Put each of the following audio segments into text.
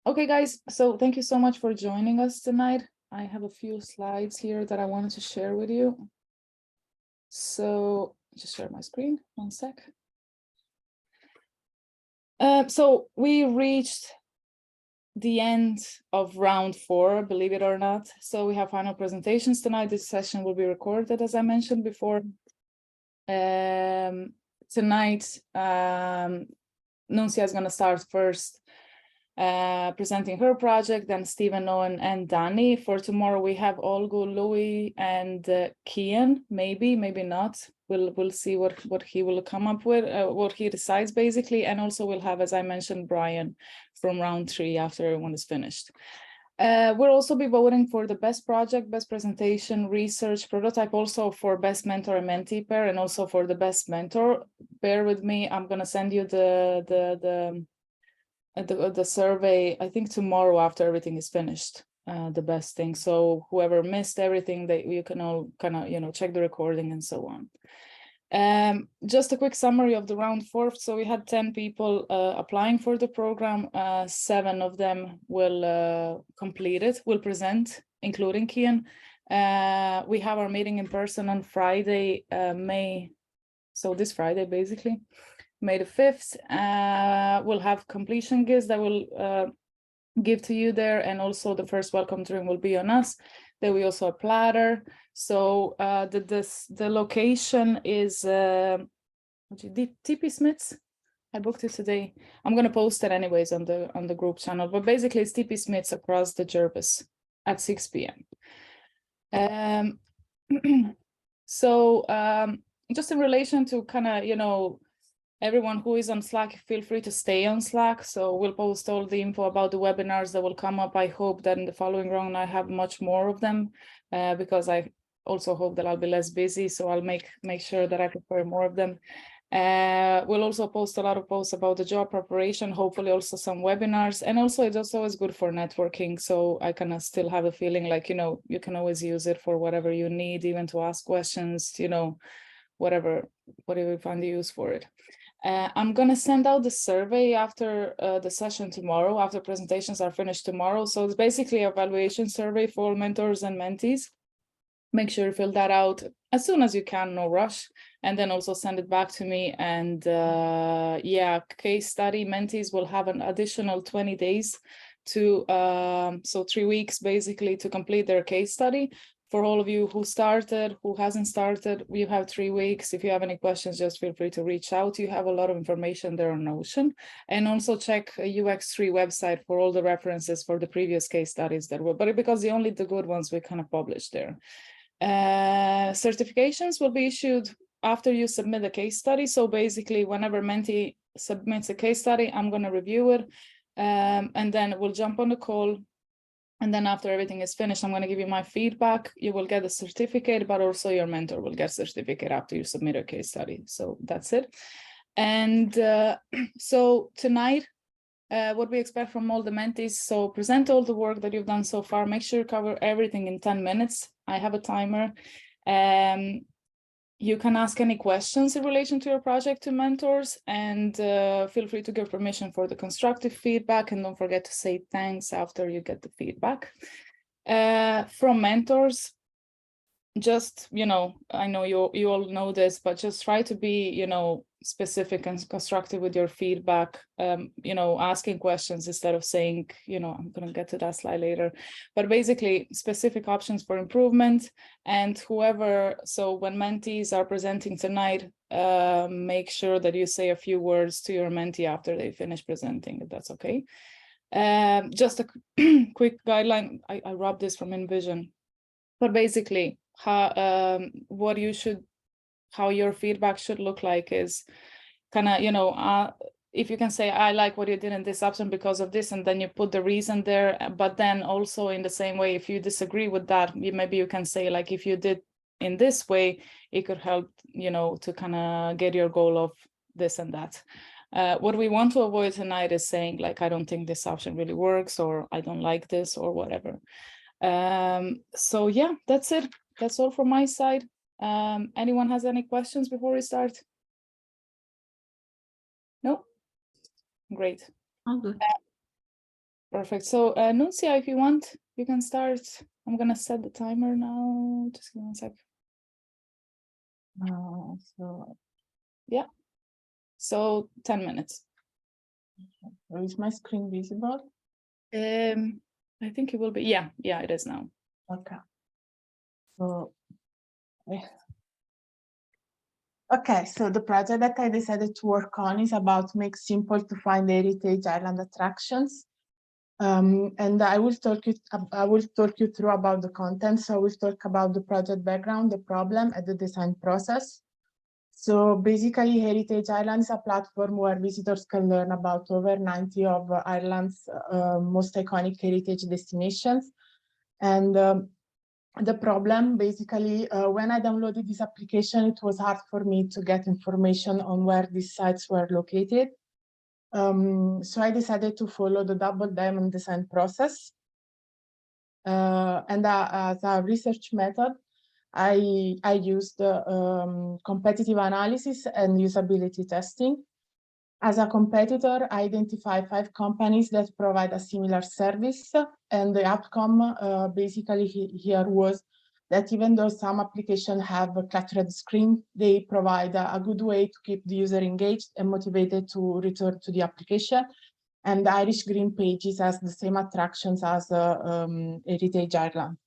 Okay, guys, so thank you so much for joining us tonight. I have a few slides here that I wanted to share with you. So just share my screen, 1 sec. So we reached the end of round 4, believe it or not. So we have final presentations tonight. This session will be recorded, as I mentioned before. Tonight, Nunzia is going to start first presenting her project, then Stephen, Owen, and Danny. For tomorrow, we have Olgo, Louis, and Kian. Maybe not. We'll see what he will come up with, what he decides basically, and also we'll have, as I mentioned, Brian from round 3 after everyone is finished. We'll also be voting for the best project, best presentation, research, prototype, also for best mentor and mentee pair, and also for the best mentor. Bear with me, I'm gonna send you the survey, I think tomorrow after everything is finished, the best thing. So whoever missed everything, that you can all kind of, check the recording and so on. Just a quick summary of the round 4. So we had 10 people applying for the program. 7 of them will complete it, will present, including Kian. We have our meeting in person on Friday, this Friday, basically, May the 5th. We'll have completion gifts that will give to you there, and also the first welcome drink will be on us. Then we also a platter. So the location is TP Smith's. I booked it today. I'm gonna post it anyways on the group channel, but basically it's TP Smith's across the Jervis at 6 p.m. So just in relation to kind of, everyone who is on Slack, feel free to stay on Slack. So we'll post all the info about the webinars that will come up. I hope that in the following round, I have much more of them because I also hope that I'll be less busy. So I'll make sure that I prepare more of them. We'll also post a lot of posts about the job preparation, hopefully also some webinars. And also it's always good for networking. So I kind of still have a feeling like, you can always use it for whatever you need, even to ask questions, whatever you find the use for it. I'm going to send out the survey after the session tomorrow, after presentations are finished tomorrow. So it's basically an evaluation survey for all mentors and mentees. Make sure you fill that out as soon as you can, no rush, and then also send it back to me. And case study mentees will have an additional 20 days to, so 3 weeks basically to complete their case study. For all of you who started, who hasn't started, you have 3 weeks. If you have any questions, just feel free to reach out. You have a lot of information there on Notion. And also check UX3 website for all the references for the previous case studies that were, but because only the good ones we kind of published there. Certifications will be issued after you submit a case study. So basically, whenever mentee submits a case study, I'm going to review it. And then we'll jump on the call. And then after everything is finished, I'm going to give you my feedback. You will get a certificate, but also your mentor will get a certificate after you submit a case study. So that's it. And so tonight, what we expect from all the mentees, so present all the work that you've done so far. Make sure you cover everything in 10 minutes. I have a timer. You can ask any questions in relation to your project to mentors, and feel free to give permission for the constructive feedback, and don't forget to say thanks after you get the feedback. From mentors, just, I know you all know this, but just try to be, specific and constructive with your feedback, asking questions instead of saying, I'm going to get to that slide later, but basically specific options for improvement. And so when mentees are presenting tonight, make sure that you say a few words to your mentee after they finish presenting, if that's okay. Just a quick guideline. I robbed this from InVision, but basically how your feedback should look like is kind of, if you can say, I like what you did in this option because of this, and then you put the reason there, but then also in the same way, if you disagree with that, maybe you can say, like, if you did in this way, it could help, to kind of get your goal of this and that. What we want to avoid tonight is saying, like, I don't think this option really works, or I don't like this, or whatever. So yeah, that's it. That's all from my side. Anyone has any questions before we start? No? Great. All good. Perfect. So Nunzia, if you want, you can start. I'm gonna set the timer now. Just give me 1 sec. So yeah. So 10 minutes. Is my screen visible? I think it will be. Yeah, it is now. Okay. So, okay, so the project that I decided to work on is about make simple to find heritage island attractions. And I will talk you through about the content. So we'll talk about the project background, the problem, and the design process. So basically, Heritage Island is a platform where visitors can learn about over 90 of Ireland's most iconic heritage destinations. And the problem, basically, when I downloaded this application, it was hard for me to get information on where these sites were located. So I decided to follow the double diamond design process. And as a research method, I used competitive analysis and usability testing. As a competitor, I identified 5 companies that provide a similar service, and the outcome basically here was that even though some applications have a cluttered screen, they provide a good way to keep the user engaged and motivated to return to the application. And the Irish Green Pages has the same attractions as Heritage Ireland.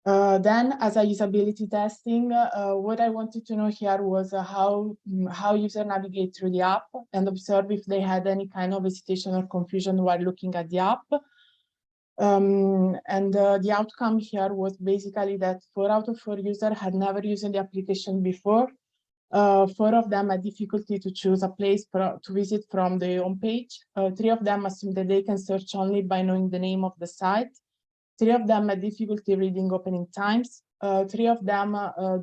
Then, as a usability testing, what I wanted to know here was how users navigate through the app and observe if they had any kind of hesitation or confusion while looking at the app. The outcome here was basically that 4 out of 4 users had never used the application before. 4 of them had difficulty to choose a place to visit from the homepage. 3 of them assumed that they can search only by knowing the name of the site. 3 of them had difficulty reading opening times. 3 of them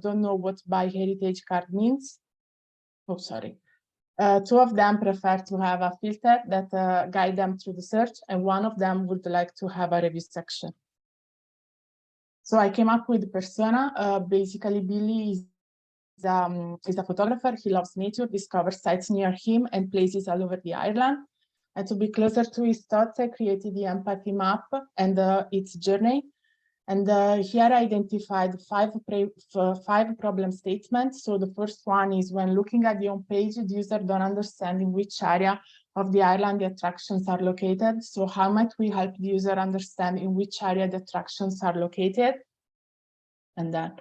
don't know what buy heritage card means. Oh, sorry. 2 of them prefer to have a filter that guide them through the search, and 1 of them would like to have a review section. So I came up with the persona. Basically, Billy is a photographer. He loves nature, discovers sites near him and places all over the island. And to be closer to his thoughts, I created the empathy map and its journey. And here I identified 5 problem statements. So the first one is when looking at the home page, the user don't understand in which area of the island the attractions are located. So how might we help the user understand in which area the attractions are located? And then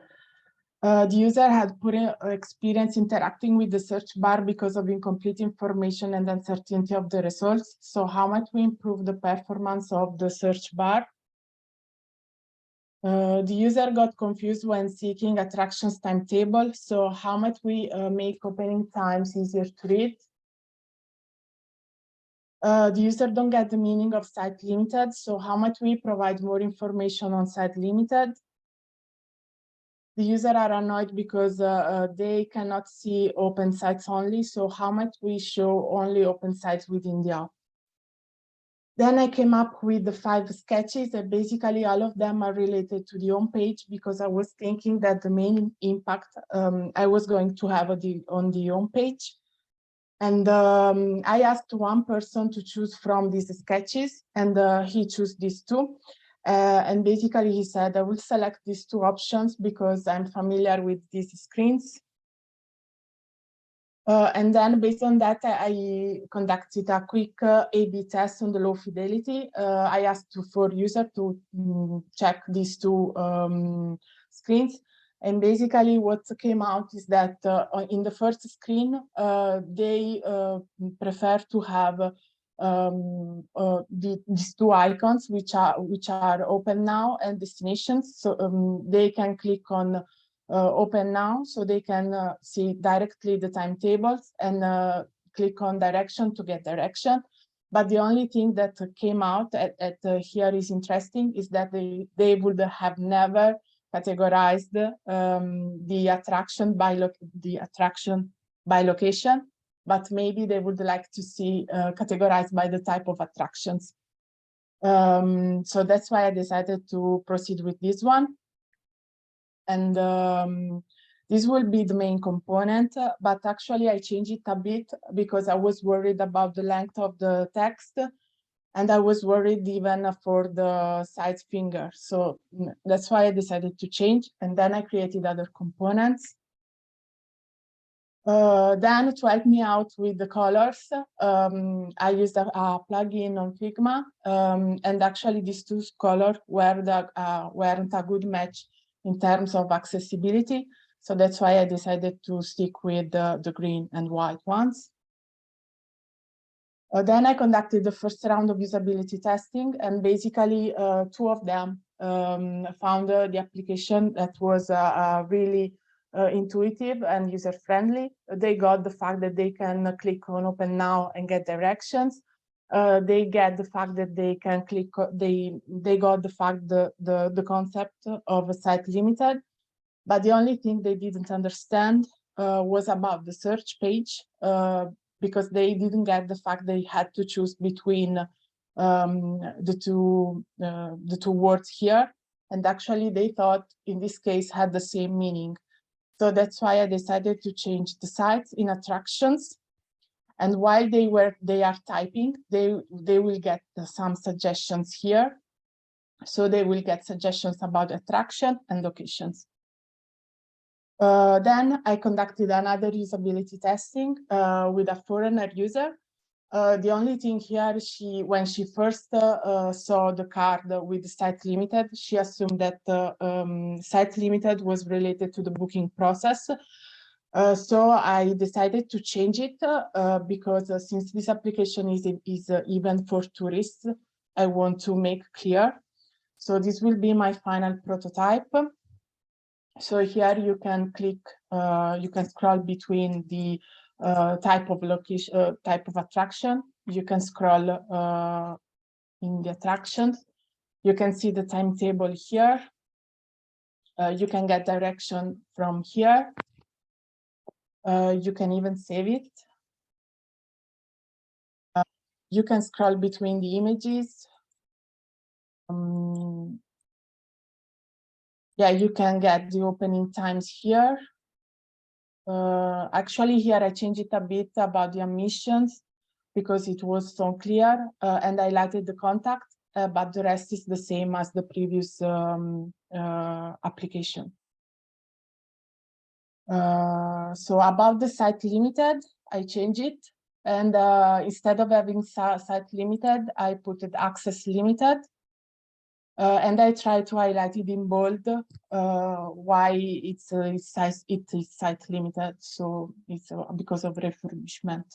the user had poor experience interacting with the search bar because of incomplete information and uncertainty of the results. So how might we improve the performance of the search bar? The user got confused when seeking attractions timetable. So how might we make opening times easier to read? The user don't get the meaning of site limited. So how might we provide more information on site limited? The user are annoyed because they cannot see open sites only. So how might we show only open sites within the app? Then I came up with the 5 sketches, and basically all of them are related to the home page because I was thinking that the main impact I was going to have on the home page. And I asked one person to choose from these sketches, and he chose these 2. And basically he said, I will select these 2 options because I'm familiar with these screens. And then based on that, I conducted a quick A/B test on the low fidelity. I asked for users to check these 2 screens. And basically what came out is that in the first screen, they prefer to have these 2 icons, which are open now and destinations. So they can click on open now, so they can see directly the timetables and click on direction to get direction. But the only thing that came out at here is interesting is that they would have never categorized the attraction by location, but maybe they would like to see categorized by the type of attractions. So that's why I decided to proceed with this one. And this will be the main component, but actually I changed it a bit because I was worried about the length of the text. And I was worried even for the side finger. So that's why I decided to change. And then I created other components. Then to help me out with the colors, I used a plugin on Figma, and actually these two colors weren't a good match in terms of accessibility. So that's why I decided to stick with the green and white ones. Then I conducted the first round of usability testing, and basically two of them found the application that was really intuitive and user-friendly. They got the fact that they can click on Open Now and get directions. They get the fact that they can click, they got the fact the concept of a site limited, but the only thing they didn't understand was about the search page, because they didn't get the fact they had to choose between the two words here, and actually they thought in this case had the same meaning. So that's why I decided to change the sites in attractions. And while they are typing, they will get some suggestions here. So they will get suggestions about attraction and locations. Then I conducted another usability testing with a foreigner user. The only thing here, when she first saw the card with site limited, she assumed that site limited was related to the booking process. So I decided to change it because since this application is even for tourists, I want to make clear. So this will be my final prototype. So here you can click, you can scroll between the type of location, type of attraction. You can scroll in the attractions. You can see the timetable here. You can get direction from here. You can even save it. You can scroll between the images. Yeah, you can get the opening times here. Actually, here I changed it a bit about the emissions because it was so clear, and I highlighted the contact, but the rest is the same as the previous application. So about the site limited, I changed it, and instead of having site limited, I put it access limited. And I try to highlight it in bold why it's site limited. So it's because of refurbishment.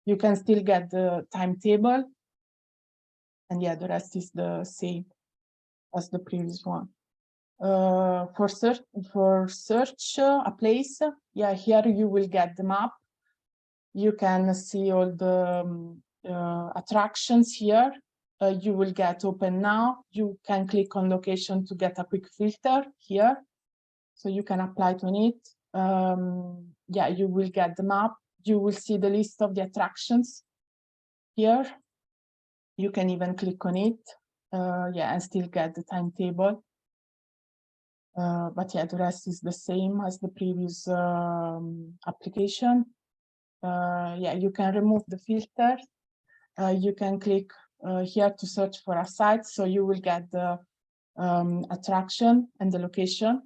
You can still get the timetable, and yeah, the rest is the same as the previous one. For search a place, yeah, here you will get the map. You can see all the attractions here. You will get Open Now. You can click on location to get a quick filter here. So you can apply to it. Yeah, you will get the map. You will see the list of the attractions here. You can even click on it. Yeah, and still get the timetable. But yeah, the rest is the same as the previous application. Yeah, you can remove the filter. You can click here to search for a site, so you will get the attraction and the location,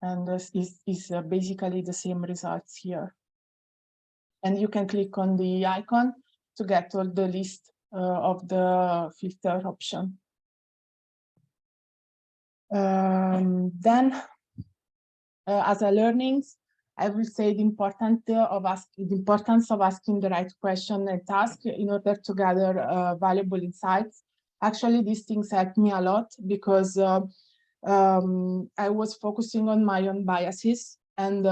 and this is basically the same results here. And you can click on the icon to get all the list of the filter option. Then, as a learnings, I will say the importance of asking the right question and task in order to gather valuable insights. Actually, these things helped me a lot because I was focusing on my own biases, and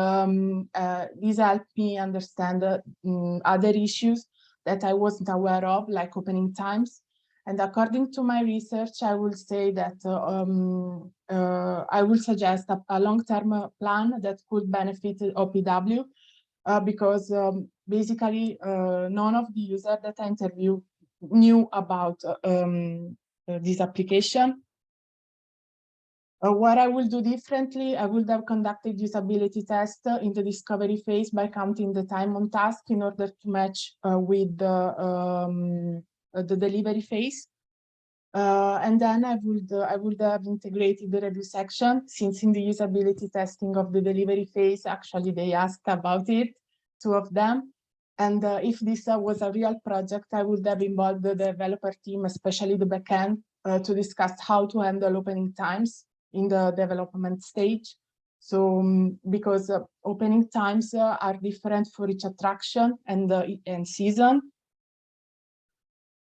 these helped me understand other issues that I wasn't aware of, like opening times. And according to my research, I will say that I will suggest a long-term plan that could benefit OPW because basically none of the users that I interviewed knew about this application. What I will do differently, I would have conducted usability tests in the discovery phase by counting the time on task in order to match with the delivery phase. And then I would have integrated the review section, since in the usability testing of the delivery phase, actually they asked about it, 2 of them. And if this was a real project, I would have involved the developer team, especially the backend, to discuss how to handle opening times in the development stage. So because opening times are different for each attraction and season.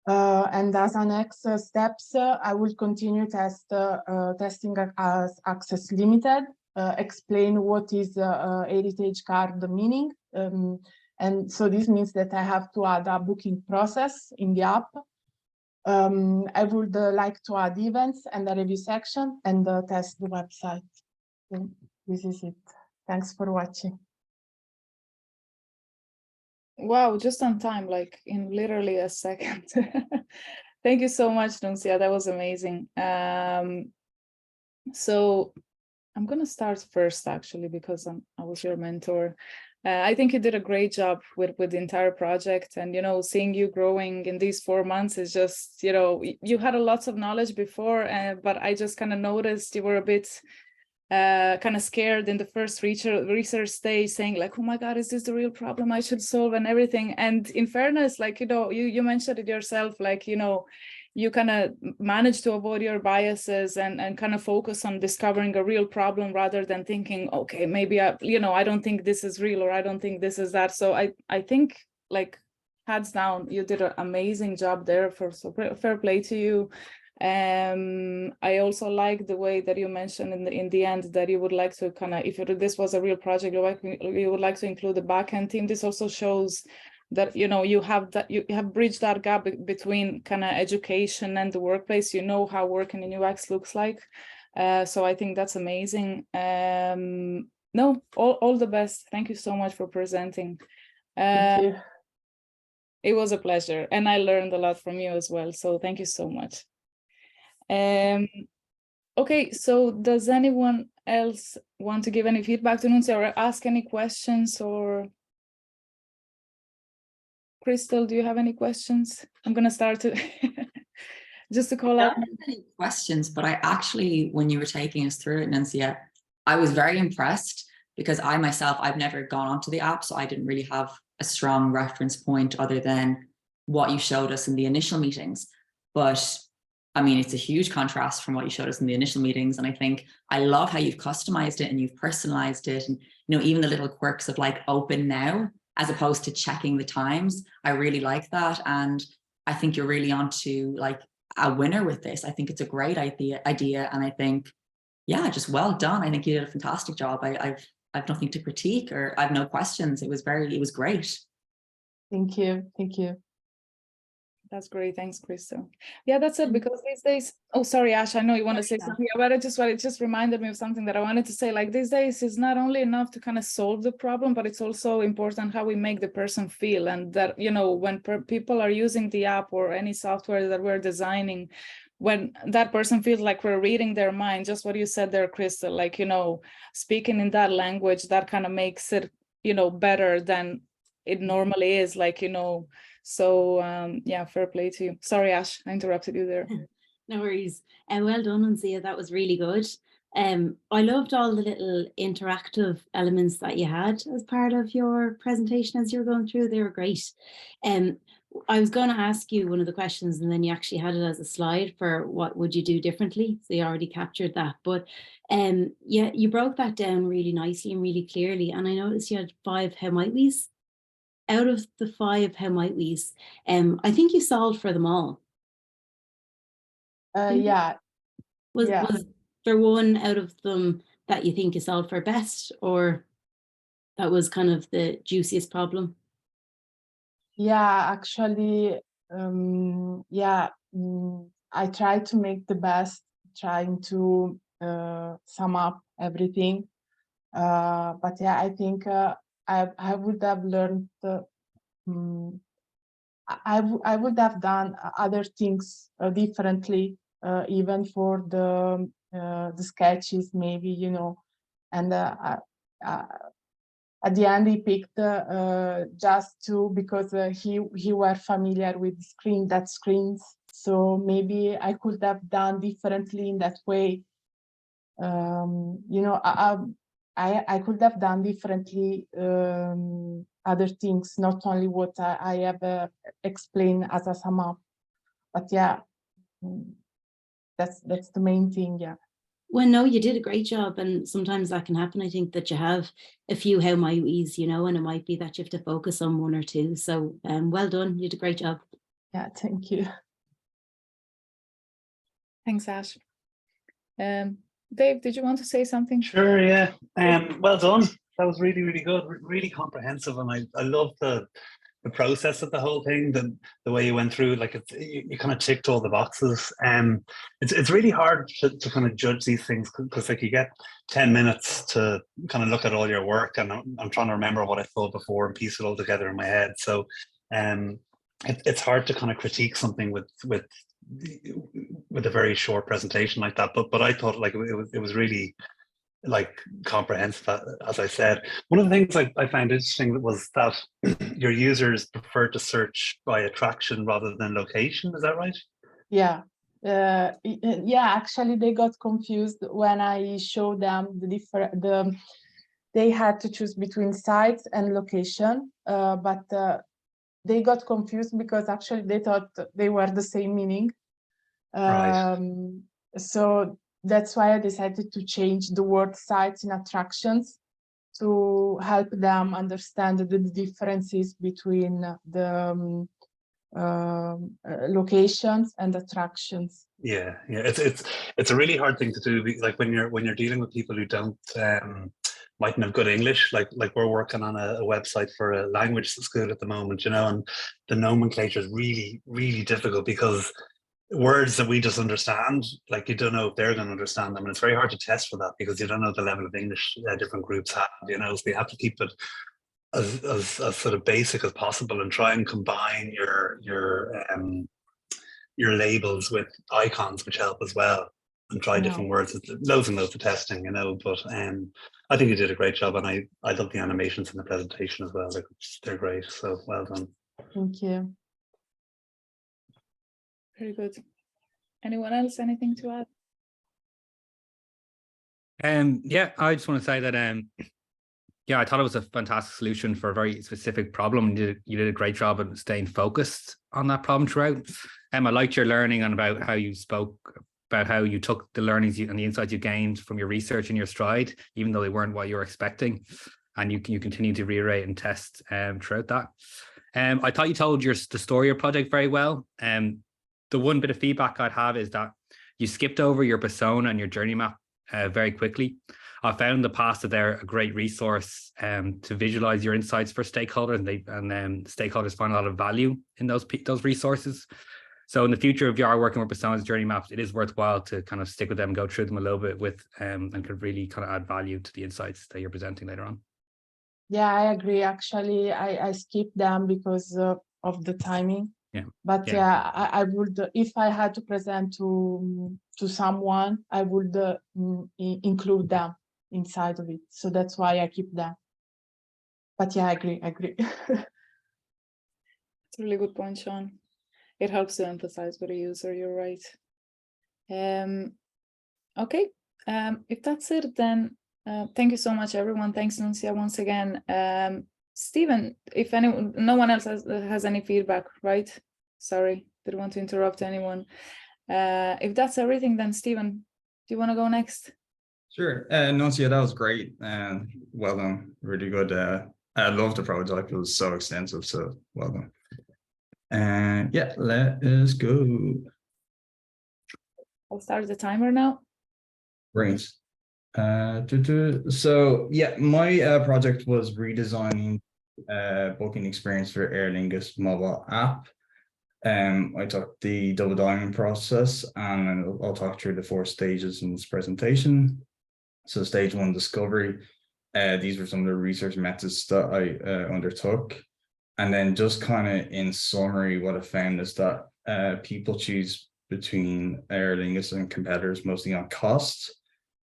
And as a next steps, I will continue testing as access limited, explain what is heritage card meaning. And so this means that I have to add a booking process in the app. I would like to add events and a review section and test the website. So this is it. Thanks for watching. Wow, just on time, like in literally a second. Thank you so much, Nunzia. That was amazing. So I'm gonna start first, actually, because I was your mentor. I think you did a great job with the entire project, and seeing you growing in these 4 months is just, you had a lots of knowledge before, but I just kind of noticed you were a bit kind of scared in the first research stage, saying like, oh my God, is this the real problem I should solve and everything? And in fairness, like, you mentioned it yourself, like, you kind of manage to avoid your biases and kind of focus on discovering a real problem rather than thinking, okay, maybe I don't think this is real, or I don't think this is that. So I think, like, hands down, you did an amazing job there. So fair play to you. I also like the way that you mentioned in the end that you would like to kind of, if this was a real project, you would like to include the backend team. This also shows that you have bridged that gap between kind of education and the workplace. How working in UX looks like. So I think that's amazing. No, all the best. Thank you so much for presenting. Thank you. It was a pleasure, and I learned a lot from you as well. So thank you so much. Okay, so does anyone else want to give any feedback to Nunzia or ask any questions? Or Crystal, do you have any questions? I'm gonna start to just to call out. I don't have any questions, but I actually, when you were taking us through it, Nunzia, I was very impressed, because I myself, I've never gone onto the app, so I didn't really have a strong reference point other than what you showed us in the initial meetings. But I mean, it's a huge contrast from what you showed us in the initial meetings. And I think I love how you've customized it and you've personalized it. And, even the little quirks of like open now, as opposed to checking the times. I really like that. And I think you're really onto like a winner with this. I think it's a great idea. And I think, yeah, just well done. I think you did a fantastic job. I've nothing to critique, or I have no questions. It was great. Thank you. Thank you. That's great. Thanks, Crystal. Yeah, that's it. Because these days, oh, sorry, Ash, I know you want to say something, but it just reminded me of something that I wanted to say. Like, these days is not only enough to kind of solve the problem, but it's also important how we make the person feel. And that, when people are using the app or any software that we're designing, when that person feels like we're reading their mind, just what you said there, Crystal, like, speaking in that language, that kind of makes it, better than it normally is, like, so yeah, fair play to you. Sorry, Ash, I interrupted you there. No worries. And well done, Nunzia. That was really good. I loved all the little interactive elements that you had as part of your presentation as you were going through. They were great. I was going to ask you one of the questions, and then you actually had it as a slide for what would you do differently. So you already captured that. But yeah, you broke that down really nicely and really clearly. And I noticed you had 5 how might we's. Out of the 5 how might we's, I think you solved for them all. Yeah. Was there one out of them that you think you solved for best, or that was kind of the juiciest problem? Yeah, actually, I tried to make the best, trying to sum up everything. But yeah, I think I would have learned. I would have done other things differently, even for the sketches, maybe, and at the end he picked just 2 because he were familiar with screens So maybe I could have done differently in that way. You know, I could have done differently other things, not only what I have explained as a sum up. But yeah, that's the main thing. Yeah. Well, no, you did a great job, and sometimes that can happen. I think that you have a few how might we's, you know, and it might be that you have to focus on one or two. So, well done, you did a great job. Yeah, thank you. Thanks, Ash. Dave, did you want to say something? Sure, yeah. Well done. That was really, really good, really comprehensive, and I love the process of the whole thing, the way you went through, like you kind of ticked all the boxes. It's really hard to kind of judge these things because like you get 10 minutes to kind of look at all your work, and I'm trying to remember what I thought before and piece it all together in my head. So it's hard to kind of critique something with a very short presentation like that. But I thought like it was really like comprehensive, as I said. One of the things I found interesting was that your users prefer to search by attraction rather than location. Is that right? Yeah. Yeah, actually they got confused when I showed them they had to choose between sites and location, but they got confused because actually they thought they were the same meaning. Right. So that's why I decided to change the word sites in attractions to help them understand the differences between the locations and attractions. Yeah, it's a really hard thing to do. Like when you're dealing with people who don't mightn't have good English. Like we're working on a website for a language school at the moment, you know, and the nomenclature is really, really difficult because words that we just understand, like you don't know if they're going to understand them, and it's very hard to test for that because you don't know the level of English different groups have, you know. So we have to keep it as sort of basic as possible and try and combine your labels with icons, which help as well, and try different words. Loads and loads of testing, you know. But I think you did a great job, and I love the animations in the presentation as well. They're great. So well done. Thank you. Very good. Anyone else? Anything to add? Yeah, I just want to say that yeah, I thought it was a fantastic solution for a very specific problem. You did a great job at staying focused on that problem throughout. I liked your learning on about how you spoke about how you took the learnings and the insights you gained from your research in your stride, even though they weren't what you were expecting, and you continue to reiterate and test throughout that. I thought you told the story of your project very well. The one bit of feedback I'd have is that you skipped over your persona and your journey map very quickly. I found the pasta there a great resource to visualize your insights for stakeholders, and stakeholders find a lot of value in those resources. So in the future, if you are working with personas journey maps, it is worthwhile to kind of stick with them, go through them a little bit with, and could really kind of add value to the insights that you're presenting later on. Yeah, I agree. Actually, I skipped them because of the timing. Yeah. But yeah, I would, if I had to present to someone, I would include them inside of it. So that's why I keep them. But yeah, I agree. It's a really good point, Sean. It helps to emphasize with a user, you're right. Okay, if that's it, then thank you so much, everyone. Thanks, Nunzia, once again. Stephen, if no one else has any feedback, right? Sorry, didn't want to interrupt anyone. If that's everything, then Stephen, do you want to go next? Sure. Nunzia, that was great. Well done. Really good. I love the project. It was so extensive. So well done. And yeah, let us go. I'll start the timer now. Great. So yeah, my project was redesigning booking experience for Aer Lingus mobile app. I took the double diamond process, and I'll talk through the 4 stages in this presentation. So stage 1, discovery. These were some of the research methods that I undertook. And then just kind of in summary, what I found is that people choose between Aer Lingus and competitors mostly on cost.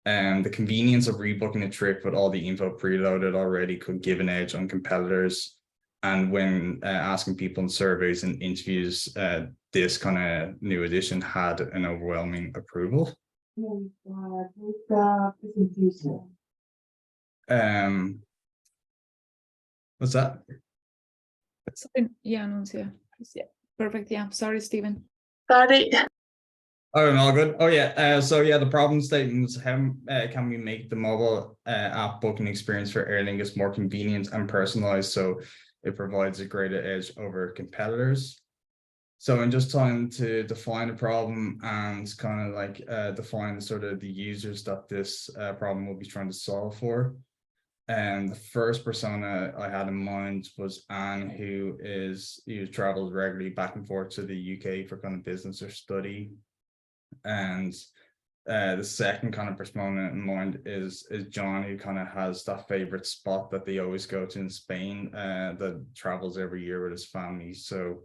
The convenience of rebooking a trip with all the info preloaded already could give an edge on competitors. And when asking people in surveys and interviews, this kind of new edition had an overwhelming approval. What's that? Yeah, Nunzia. Yeah, perfect. Yeah, sorry, Stephen. Sorry. Oh, and all good. Oh, yeah. So yeah, the problem statements: how can we make the mobile app booking experience for Aer Lingus more convenient and personalized so it provides a greater edge over competitors? So in just trying to define a problem and kind of like define sort of the users that this problem will be trying to solve for. And the first persona I had in mind was Anne, who travels regularly back and forth to the UK for kind of business or study. And the second kind of persona in mind is John, who kind of has that favorite spot that they always go to in Spain that travels every year with his family. So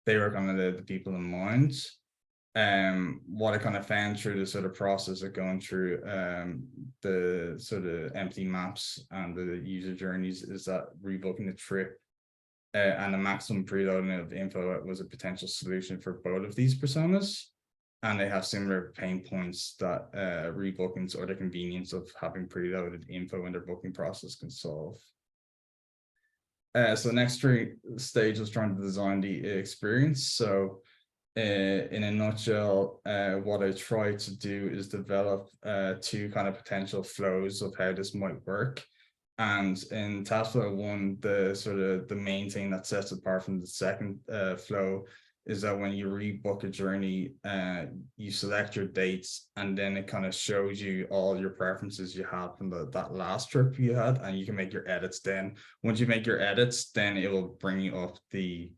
they were kind of the people in mind. What I kind of found through the sort of process of going through the sort of empty maps and the user journeys is that rebooking the trip and the maximum preloading of info was a potential solution for both of these personas. And they have similar pain points that rebookings or the convenience of having preloaded info in their booking process can solve. So the next stage was trying to design the experience. So in a nutshell, what I tried to do is develop two kind of potential flows of how this might work. And in task flow 1, the main thing that sets it apart from the second flow is that when you rebook a journey, you select your dates, and then it kind of shows you all your preferences you had from that last trip you had, and you can make your edits then. Once you make your edits, then it will bring you up the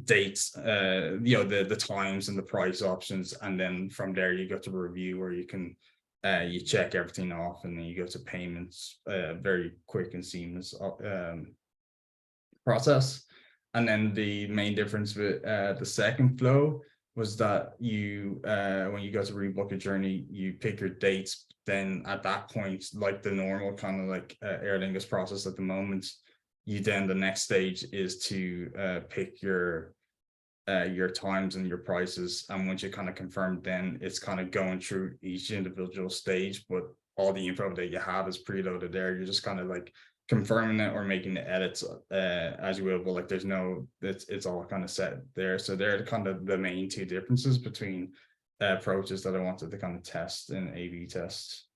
dates, the times and the price options, and then from there you go to review, where you can you check everything off, and then you go to payments. Very quick and seamless process. And then the main difference with the second flow was that you when you go to rebook a journey, you pick your dates. Then at that point, like the normal kind of like Aer Lingus process at the moment, the next stage is to pick your times and your prices. And once you kind of confirm, then it's kind of going through each individual stage, but all the info that you have is preloaded there. You're just kind of like confirming it or making the edits as you will, but like there's no, it's all kind of set there. So they're kind of the main two differences between approaches that I wanted to kind of test in A/B tests.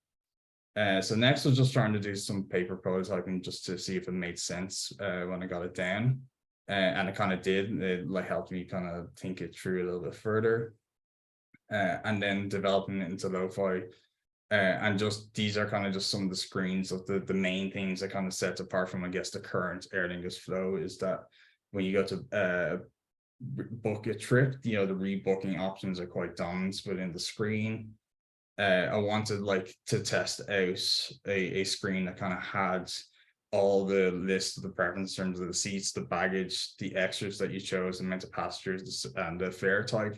So next was just trying to do some paper prototyping just to see if it made sense when I got it down. And it kind of did. It like helped me kind of think it through a little bit further. And then developing it into lo-fi. And just these are kind of just some of the screens of the main things that kind of sets apart from, I guess, the current Aer Lingus flow is that when you go to book a trip, the rebooking options are quite dominant within the screen. I wanted like to test out a screen that kind of had all the list of the preferences in terms of the seats, the baggage, the extras that you chose, the amount of passengers, and the fare type,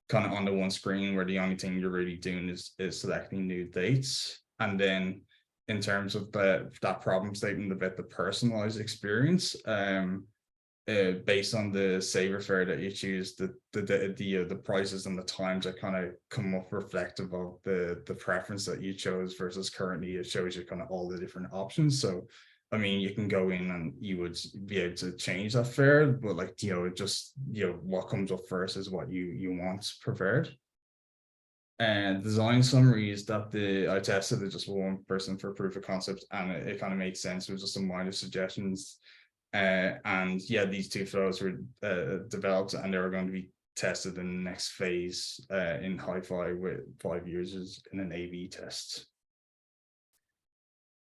kind of on the one screen, where the only thing you're really doing is selecting new dates. And then in terms of that problem statement about the personalized experience, based on the saver fare that you choose, the prices and the times that kind of come up reflective of the preference that you chose versus currently it shows you kind of all the different options. So I mean, you can go in and you would be able to change that fare, but like, just, what comes up first is what you want preferred. And design summaries that I tested it just one person for proof of concept, and it kind of made sense. It was just some minor suggestions. And yeah, these two flows were developed, and they were going to be tested in the next phase in Hi-Fi with 5 users in an A/B test.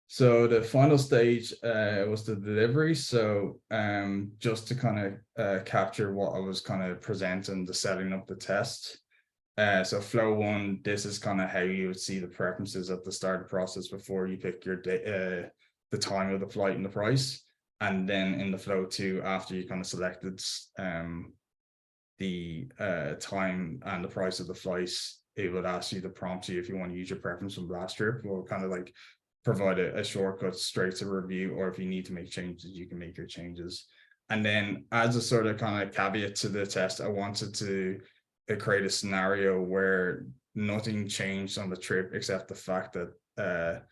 So the final stage was the delivery. So just to kind of capture what I was kind of presenting, the setting up the test. So flow 1, this is kind of how you would see the preferences at the start of the process before you pick your the time of the flight and the price. And then in the flow 2, after you kind of selected the time and the price of the flight, it would ask you to prompt you if you want to use your preference from last trip, or kind of like provide a shortcut straight to review, or if you need to make changes, you can make your changes. And then as a sort of kind of caveat to the test, I wanted to create a scenario where nothing changed on the trip except the fact that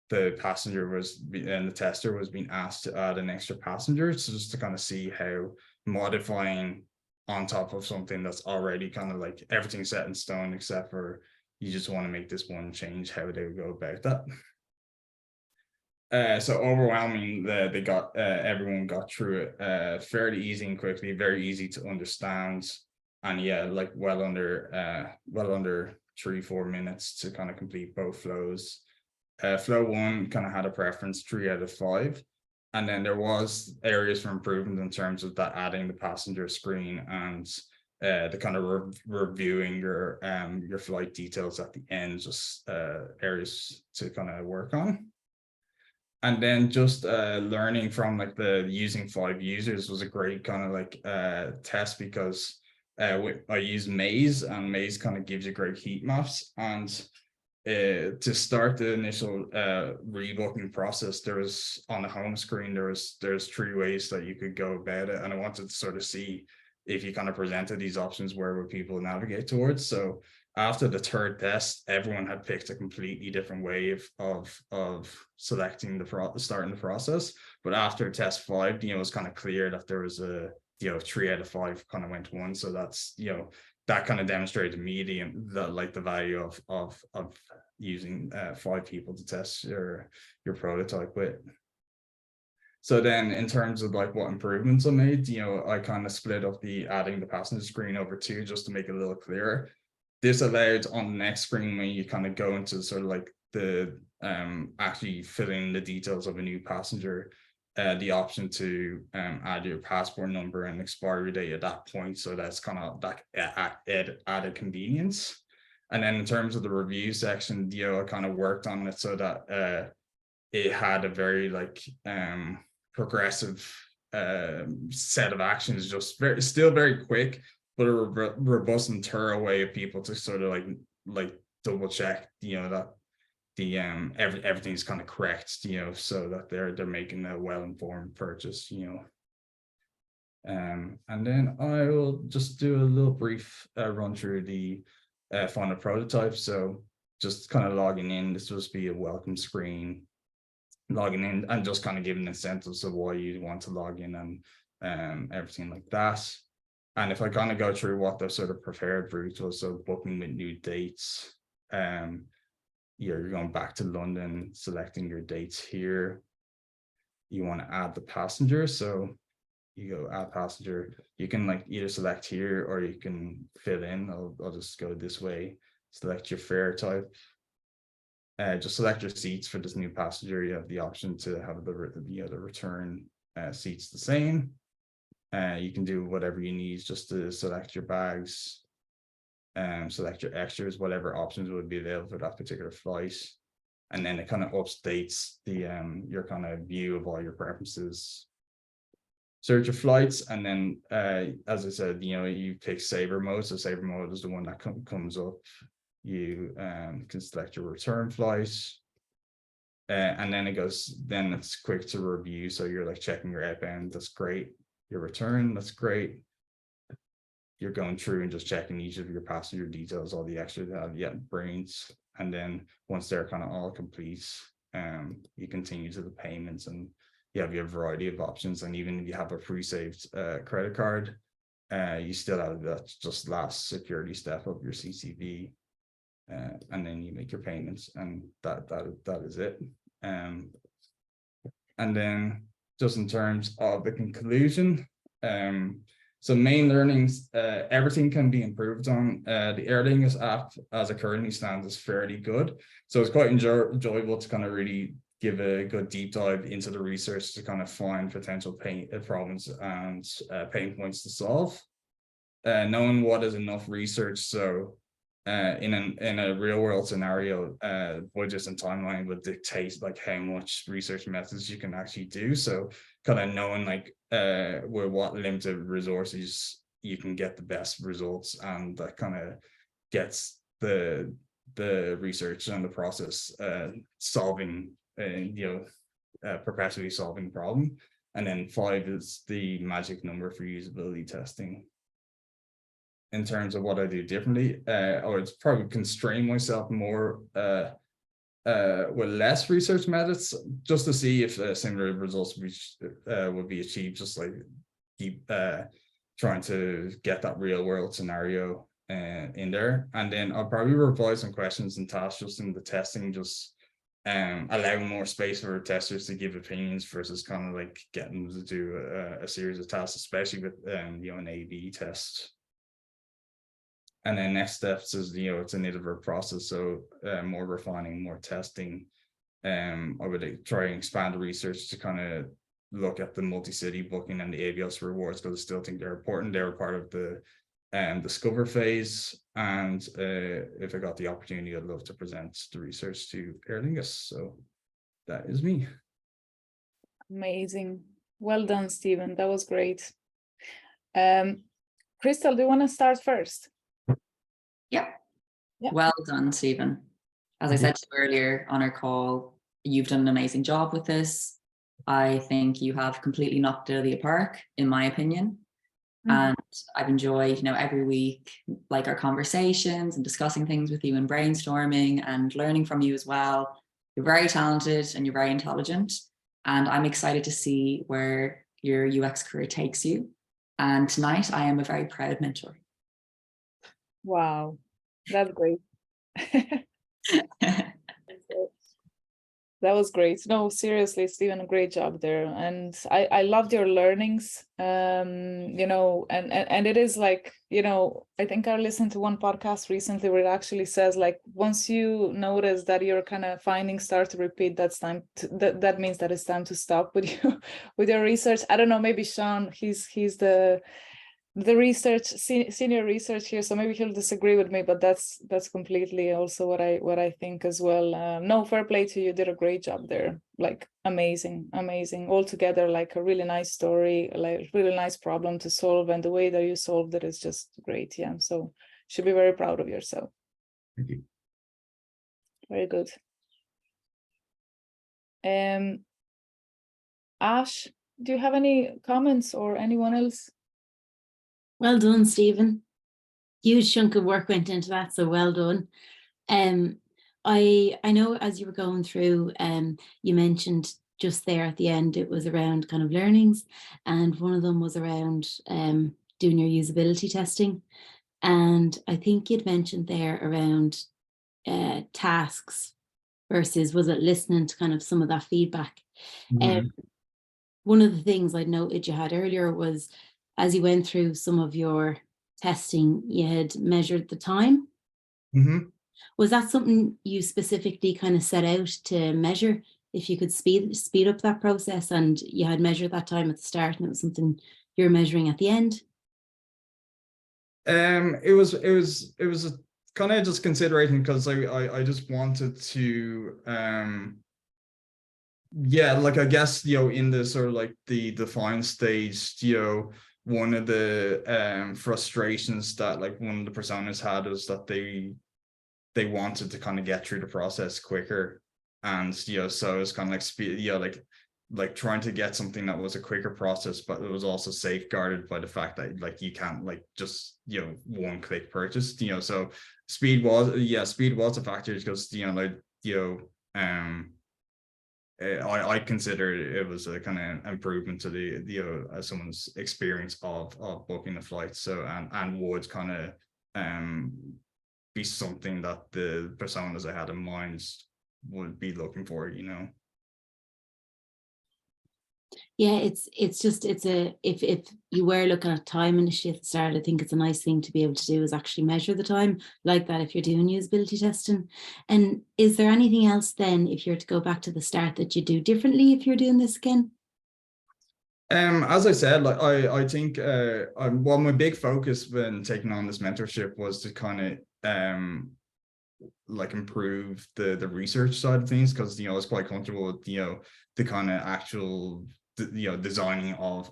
the passenger was, and the tester was being asked to add an extra passenger. So just to kind of see how modifying on top of something that's already kind of like everything set in stone, except for you just want to make this one change, how they would go about that. So overwhelming, they got everyone got through it fairly easy and quickly, very easy to understand, and yeah, like well under 3-4 minutes to kind of complete both flows. Flow 1 kind of had a preference 3 out of 5, and then there was areas for improvement in terms of that adding the passenger screen and the kind of reviewing your flight details at the end, just areas to kind of work on. And then just learning from like the using 5 users was a great kind of like test, because I used Maze, and Maze kind of gives you great heat maps. And to start the initial rebooking process, there was on the home screen, there's 3 ways that you could go about it. And I wanted to sort of see if you kind of presented these options, where would people navigate towards. So after the 3rd test, everyone had picked a completely different way of selecting starting the process. But after test 5, it was kind of clear that there was a 3 out of 5 kind of went to 1. So that's that kind of demonstrated to me the value of using 5 people to test your prototype with. So then in terms of like what improvements I made, I kind of split up adding the passenger screen over 2 just to make it a little clearer. This allowed on the next screen, when you kind of go into sort of like the actually filling the details of a new passenger, the option to add your passport number and expiry date at that point. So that's kind of that added convenience. And then in terms of the review section, I kind of worked on it so that it had a very like progressive set of actions, just still very quick, but a robust and thorough way of people to sort of like double check, that the everything's kind of correct, so that they're making a well-informed purchase, and then I will just do a little brief run through the final prototype. So just kind of logging in, this will be a welcome screen, logging in and just kind of giving incentives of why you want to log in and everything like that. And if I kind of go through what the sort of preferred route was, so booking with new dates, you're going back to London, selecting your dates here. You want to add the passenger, so you go add passenger. You can like either select here or you can fill in. I'll just go this way. Select your fare type. Just select your seats for this new passenger. You have the option to have the return seats the same. You can do whatever you need just to select your bags, select your extras, whatever options would be available for that particular flight. And then it kind of updates your kind of view of all your preferences. Search your flights, and then as I said, you pick saver mode. So saver mode is the one that comes up. You can select your return flight, and then it's quick to review. So you're like checking your outbound, that's great. Your return, that's great. You're going through and just checking each of your passenger details, all the extras that have brains. And then once they're kind of all complete, you continue to the payments, and you have your variety of options. And even if you have a pre-saved credit card, you still have that just last security step of your CCV, and then you make your payments, and that is it. And then just in terms of the conclusion, so main learnings, everything can be improved on. The Aer Lingus app, as it currently stands, is fairly good. So it's quite enjoyable to kind of really give a good deep dive into the research to kind of find potential problems and pain points to solve. Knowing what is enough research, so in a real world scenario, budgets and timeline would dictate like how much research methods you can actually do. So kind of knowing like with what limited resources you can get the best results, and that kind of gets the research and the process solving perpetually solving the problem. And then 5 is the magic number for usability testing. In terms of what I do differently, I would probably constrain myself more with less research methods, just to see if similar results would be achieved, just like keep trying to get that real world scenario in there. And then I'll probably revise some questions and tasks just in the testing, just allowing more space for testers to give opinions versus kind of like getting them to do a series of tasks, especially with an A/B test. And then next steps is, it's an iterative process. So more refining, more testing. I would try and expand the research to kind of look at the multi-city booking and the ABS rewards, because I still think they're important. They're part of the discover phase. And if I got the opportunity, I'd love to present the research to Aer Lingus. So that is me. Amazing. Well done, Stephen. That was great. Crystal, do you want to start first? Yeah. Yeah. Well done, Stephen. As I said to you earlier on our call, you've done an amazing job with this. I think you have completely knocked it out of the park, in my opinion. And I've enjoyed, every week, like our conversations and discussing things with you and brainstorming and learning from you as well. You're very talented and you're very intelligent. And I'm excited to see where your UX career takes you. And tonight I am a very proud mentor. Wow, that's great. That was great. No, seriously, Stephen, a great job there. And I loved your learnings, and it is like, I think I listened to one podcast recently where it actually says, like, once you notice that your kind of findings start to repeat, that means that it's time to stop with you, with your research. I don't know, maybe Sean, he's the research senior research here, so maybe he'll disagree with me, but that's completely also what I think as well. No, fair play to you. You did a great job there, like amazing altogether, like a really nice story, like really nice problem to solve, and the way that you solved it is just great. Yeah, so you should be very proud of yourself. Thank you. Very good. Ash, do you have any comments, or anyone else? Well done, Stephen. Huge chunk of work went into that, so well done. I know as you were going through, you mentioned just there at the end, it was around kind of learnings, and one of them was around doing your usability testing. And I think you'd mentioned there around tasks versus, was it listening to kind of some of that feedback? One of the things I noted you had earlier was, as you went through some of your testing, you had measured the time. Was that something you specifically kind of set out to measure? If you could speed up that process, and you had measured that time at the start, and it was something you're measuring at the end? It was a kind of just consideration, because I just wanted to like, I guess, in the sort of like the define stage, one of the frustrations that like one of the personas had was that they wanted to kind of get through the process quicker, and so it's kind of like speed, like trying to get something that was a quicker process, but it was also safeguarded by the fact that like you can't like just one click purchase, so speed was a factor, because I consider it was a kind of improvement to the someone's experience of booking a flight. So and would kind of be something that the personas I had in mind would be looking for, Yeah, if you were looking at time initially at the start, I think it's a nice thing to be able to do, is actually measure the time like that if you're doing usability testing. And is there anything else then, if you're to go back to the start, that you do differently if you're doing this again? As I said, like I think my big focus when taking on this mentorship was to kind of like improve the research side of things, because I was quite comfortable with the kind of actual designing of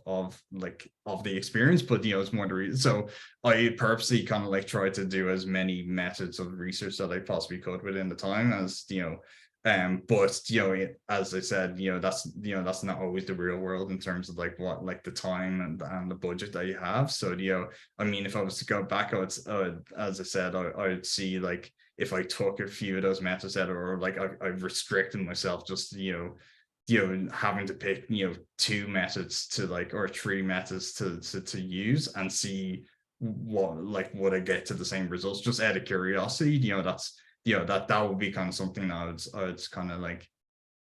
the experience, but it's more the reason. So I purposely kind of like tried to do as many methods of research that I possibly could within the time, as But as I said, that's not always the real world in terms of like what like the time and the budget that you have. So I mean, if I was to go back, I would as I said, I would see like if I took a few of those methods out, or like I've restricted myself just having to pick 2 methods to like, or 3 methods to use, and see what like would I get to the same results just out of curiosity. That's that would be kind of something that I would kind of like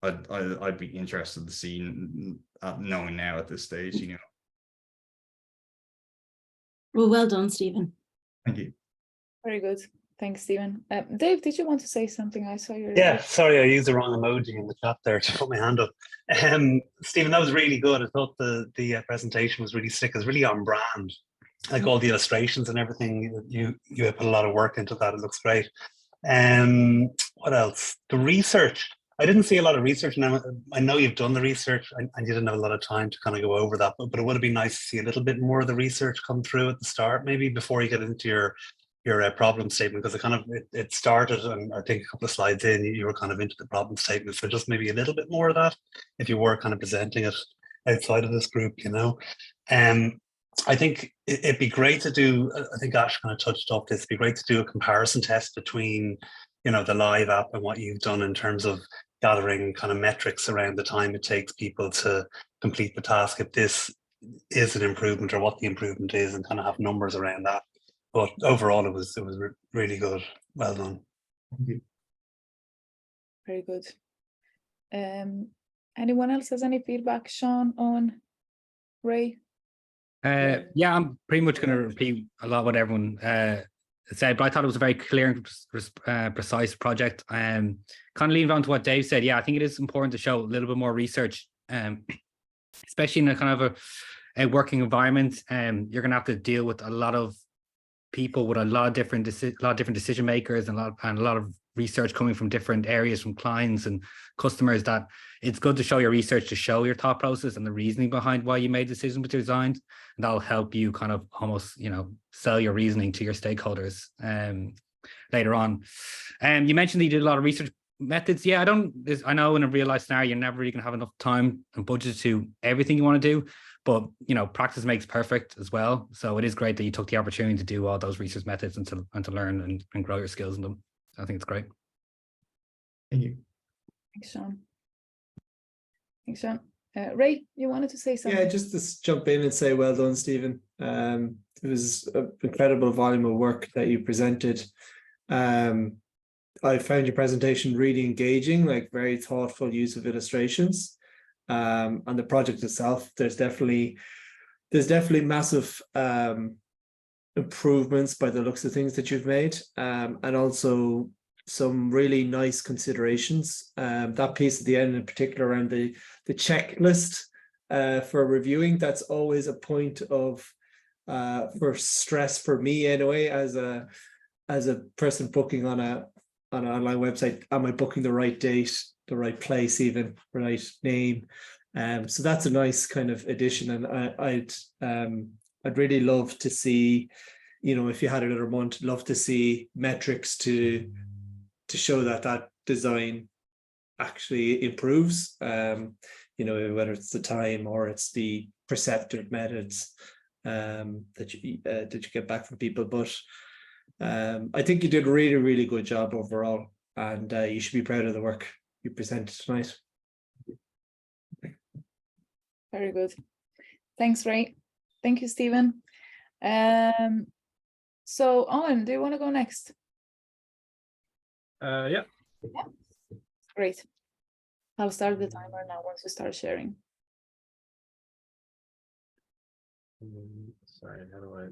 I'd be interested to see, knowing now at this stage. Well done, Stephen. Thank you. Very good. Thanks, Stephen. Dave, did you want to say something? I saw your. Yeah, sorry, I used the wrong emoji in the chat there to put my hand up. Stephen, that was really good. I thought the presentation was really slick. It's really on brand. Like all the illustrations and everything, you put a lot of work into that. It looks great. What else? The research. I didn't see a lot of research. Now I know you've done the research, and you didn't have a lot of time to kind of go over that. But it would have been nice to see a little bit more of the research come through at the start, maybe before you get into your problem statement, because it started, and I think a couple of slides in, you were kind of into the problem statement. So just maybe a little bit more of that, if you were kind of presenting it outside of this group, I think it'd be great to do, I think Ash kind of touched off this, it'd be great to do a comparison test between, the live app and what you've done in terms of gathering kind of metrics around the time it takes people to complete the task, if this is an improvement or what the improvement is, and kind of have numbers around that. But overall, it was really good. Well done. Thank you. Very good. Anyone else has any feedback, Sean, on Ray? Yeah, I'm pretty much going to repeat a lot of what everyone said, but I thought it was a very clear and precise project. Kind of leaning on to what Dave said. Yeah, I think it is important to show a little bit more research, especially in a kind of a working environment. You're going to have to deal with a lot of people with a lot of different decision makers, and a lot of research coming from different areas, from clients and customers, that it's good to show your research, to show your thought process and the reasoning behind why you made decisions with your designs, and that'll help you kind of almost sell your reasoning to your stakeholders later on. You mentioned that you did a lot of research methods. Yeah, I know in a real life scenario you're never really gonna have enough time and budget to everything you want to do, but practice makes perfect as well. So it is great that you took the opportunity to do all those research methods and to learn and grow your skills in them. I think it's great. Thank you. Thanks, Sean. Thanks, Sean. Ray, you wanted to say something? Yeah, just to jump in and say well done, Stephen. It was an incredible volume of work that you presented. I found your presentation really engaging, like very thoughtful use of illustrations. And the project itself, there's definitely massive improvements by the looks of things that you've made, and also some really nice considerations. That piece at the end in particular around the checklist for reviewing, that's always a point of for stress for me anyway, as a person booking on an online website. Am I booking the right date, the right place, even right name? So that's a nice kind of addition, and I'd really love to see, if you had another month, love to see metrics to show that design actually improves, whether it's the time or it's the perceptive methods that you get back from people. But I think you did a really, really good job overall, and you should be proud of the work you presented tonight. Very good. Thanks, Ray. Thank you, Stephen. So Owen, do you want to go next? Yeah. Great. I'll start the timer now once you start sharing. Sorry, how do I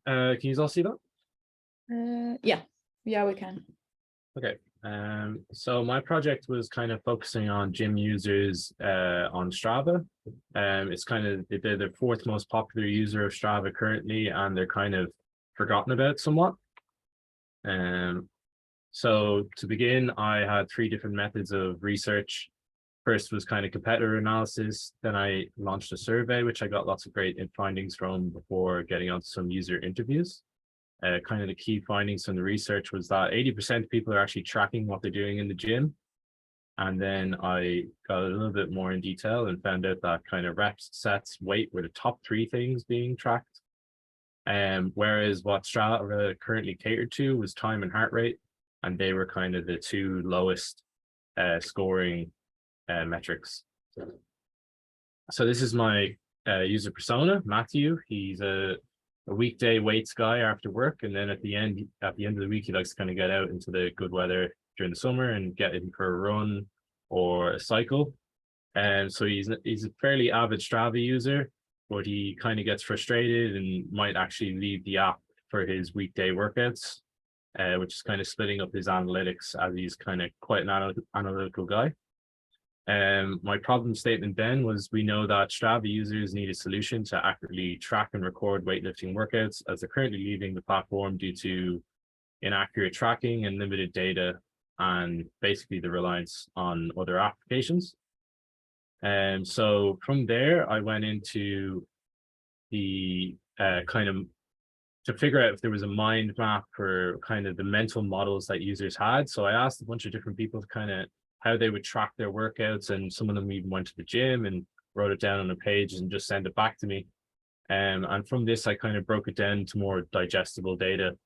minimize? Can you all see that? Yeah, we can. Okay. So my project was kind of focusing on gym users on Strava. It's kind of they're the 4th most popular user of Strava currently, and they're kind of forgotten about somewhat. So to begin, I had 3 different methods of research. First was kind of competitor analysis. Then I launched a survey, which I got lots of great findings from before getting onto some user interviews. kind of the key findings from the research was that 80% of people are actually tracking what they're doing in the gym. And then I got a little bit more in detail and found out that kind of reps, sets, weight were the top 3 things being tracked. Whereas what Strava currently catered to was time and heart rate, and they were kind of the 2 lowest scoring metrics. So this is my user persona, Matthew. He's a weekday weights guy after work, and then at the end of the week, he likes to kind of get out into the good weather during the summer and get in for a run or a cycle. And so he's a fairly avid Strava user, but he kind of gets frustrated and might actually leave the app for his weekday workouts, which is kind of splitting up his analytics, as he's kind of quite an analytical guy. My problem statement then was, we know that Strava users need a solution to accurately track and record weightlifting workouts, as they're currently leaving the platform due to inaccurate tracking and limited data, and basically the reliance on other applications. And so from there, I went into the kind of to figure out if there was a mind map for kind of the mental models that users had. So I asked a bunch of different people kind of how they would track their workouts, and some of them even went to the gym and wrote it down on a page and just sent it back to me. And from this, I kind of broke it down to more digestible data.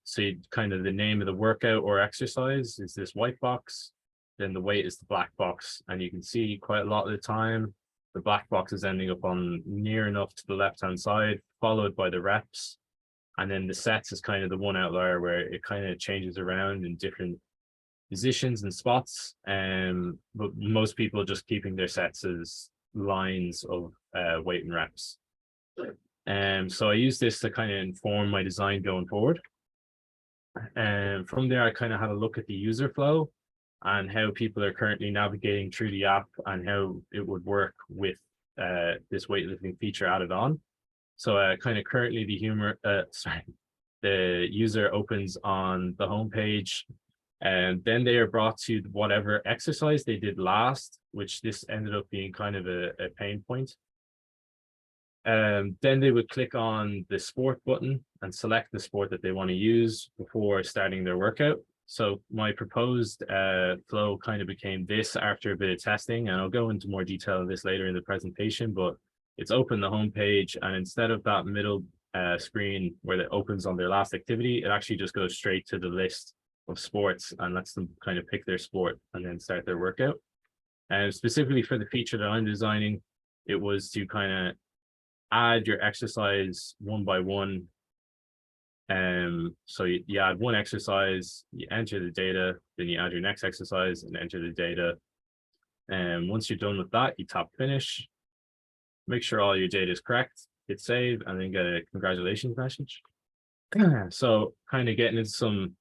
So kind of the name of the workout or exercise is this white box, then the weight is the black box. And you can see quite a lot of the time, the black box is ending up on near enough to the left-hand side, followed by the reps. And then the sets is kind of the one outlier where it kind of changes around in different positions and spots. But most people are just keeping their sets as lines of weight and reps. So I use this to kind of inform my design going forward. And from there, I kind of had a look at the user flow and how people are currently navigating through the app and how it would work with this weightlifting feature added on. So kind of currently the user opens on the homepage, and then they are brought to whatever exercise they did last, which this ended up being kind of a pain point. Then they would click on the sport button and select the sport that they want to use before starting their workout. So my proposed flow kind of became this after a bit of testing, and I'll go into more detail on this later in the presentation, but it's open the homepage, and instead of that middle screen where it opens on their last activity, it actually just goes straight to the list of sports and lets them kind of pick their sport and then start their workout. And specifically for the feature that I'm designing, it was to kind of add your exercise one by one. So you add one exercise, you enter the data, then you add your next exercise and enter the data. And once you're done with that, you tap finish, make sure all your data is correct, hit save, and then get a congratulations message. So kind of getting into some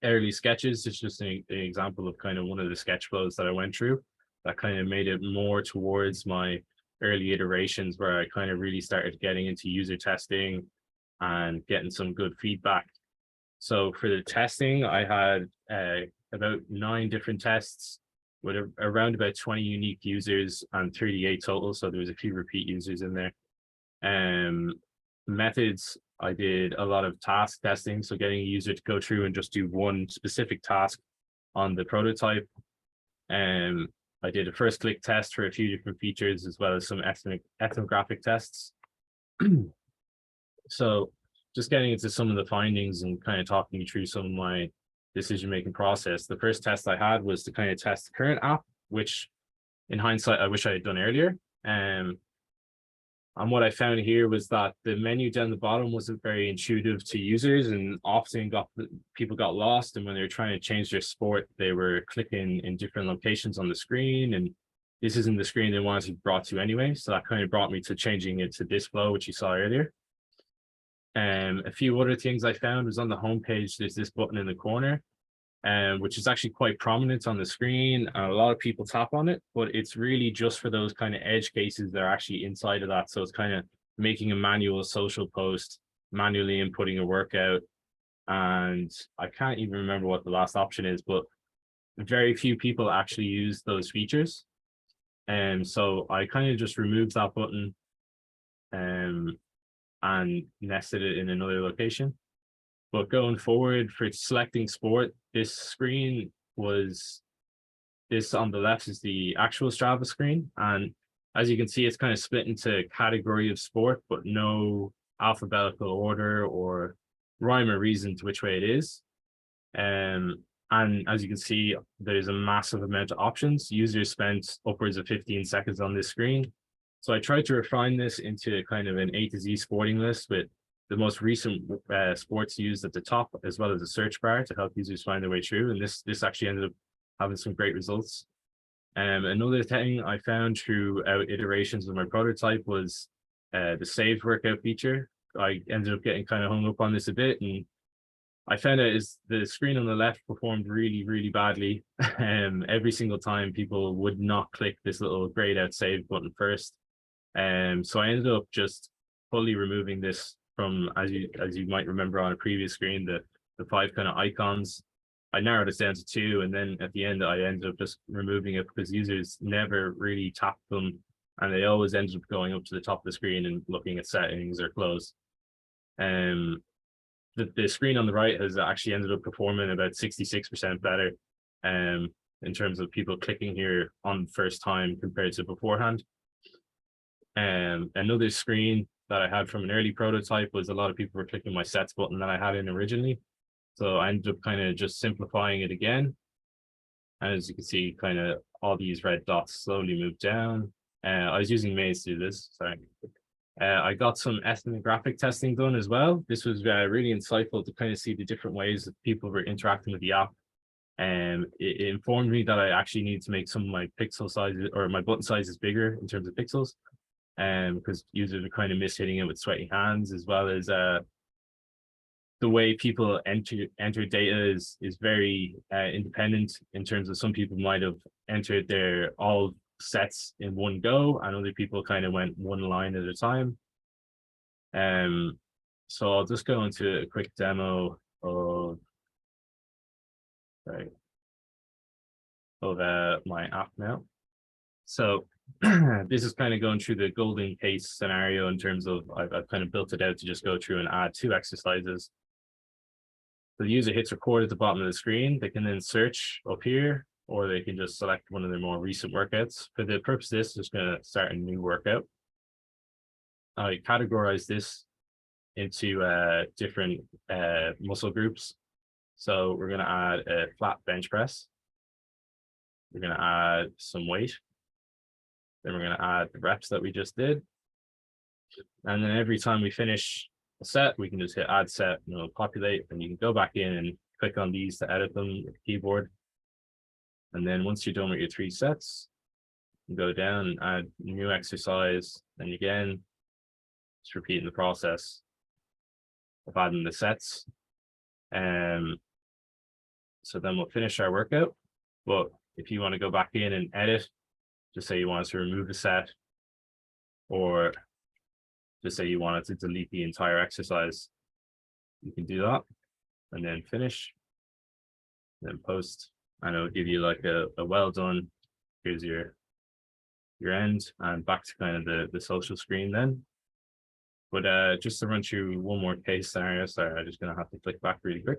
early sketches, it's just an example of kind of one of the sketch flows that I went through that kind of made it more towards my early iterations, where I kind of really started getting into user testing and getting some good feedback. So for the testing, I had about 9 different tests with around about 20 unique users and 38 total. So there was a few repeat users in there. Methods, I did a lot of task testing. So getting a user to go through and just do one specific task on the prototype. I did a first click test for a few different features, as well as some ethnographic tests. So just getting into some of the findings and kind of talking you through some of my decision-making process. The first test I had was to kind of test the current app, which in hindsight, I wish I had done earlier. And what I found here was that the menu down the bottom wasn't very intuitive to users, and often people got lost. And when they were trying to change their sport, they were clicking in different locations on the screen, and this isn't the screen they wanted to be brought to anyway. So that kind of brought me to changing it to this flow, which you saw earlier. A few other things I found was on the homepage, there's this button in the corner, which is actually quite prominent on the screen. A lot of people tap on it, but it's really just for those kind of edge cases that are actually inside of that. So it's kind of making a manual social post, manually inputting a workout. And I can't even remember what the last option is, but very few people actually use those features. And so I kind of just removed that button. and nested it in another location. But going forward for selecting sport, this screen was, this on the left is the actual Strava screen. And as you can see, it's kind of split into category of sport, but no alphabetical order or rhyme or reason to which way it is. And as you can see, there's a massive amount of options. Users spent upwards of 15 seconds on this screen. So I tried to refine this into kind of an A to Z sporting list with the most recent sports used at the top, as well as a search bar to help users find their way through. And this actually ended up having some great results. Another thing I found throughout iterations of my prototype was the saved workout feature. I ended up getting kind of hung up on this a bit, and I found out is the screen on the left performed really, really badly. Every single time people would not click this little grayed out save button first. So I ended up just fully removing this from, as you might remember on a previous screen, the 5 kind of icons. I narrowed it down to 2, and then at the end I ended up just removing it because users never really tapped them, and they always ended up going up to the top of the screen and looking at settings or close. The screen on the right has actually ended up performing about 66% better in terms of people clicking here on the first time compared to beforehand. Another screen that I had from an early prototype was a lot of people were clicking my sets button that I had in originally. So I ended up kind of just simplifying it again. And as you can see, kind of all these red dots slowly move down. I was using Maze to do this, sorry. I got some ethnographic testing done as well. This was really insightful to kind of see the different ways that people were interacting with the app. And it informed me that I actually need to make some of my pixel sizes or my button sizes bigger in terms of pixels. Because users are kind of mishitting it with sweaty hands, as well as the way people enter data is very independent in terms of some people might have entered their all sets in one go, and other people kind of went one line at a time. So I'll just go into a quick demo of my app now. So this is kind of going through the golden case scenario in terms of I've kind of built it out to just go through and add 2 exercises. So the user hits record at the bottom of the screen. They can then search up here, or they can just select one of their more recent workouts. For the purpose of this, I'm just going to start a new workout. I categorize this into different muscle groups. So we're going to add a flat bench press. We're going to add some weight. Then we're going to add the reps that we just did. And then every time we finish a set, we can just hit add set and it'll populate, and you can go back in and click on these to edit them with the keyboard. And then once you're done with your 3 sets, you go down and add new exercise. And again, just repeating the process of adding the sets. So then we'll finish our workout. But if you want to go back in and edit, just say you want to remove a set, or just say you wanted to delete the entire exercise, you can do that, and then finish, then post, and it'll give you like a well done. Here's your end, and back to kind of the social screen then. But just to run through one more case scenario, sorry, I'm just gonna have to click back really quick.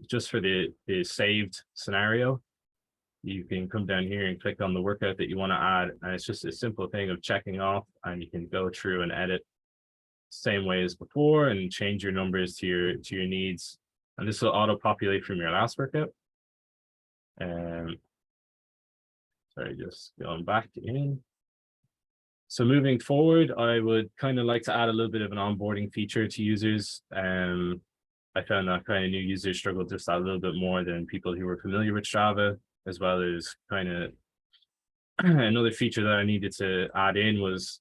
Just for the saved scenario, you can come down here and click on the workout that you want to add, and it's just a simple thing of checking off, and you can go through and edit same way as before and change your numbers to your needs, and this will auto populate from your last workout. Sorry, just going back in. So moving forward, I would kind of like to add a little bit of an onboarding feature to users. I found that kind of new users struggle just a little bit more than people who were familiar with Strava, as well as kind of another feature that I needed to add in was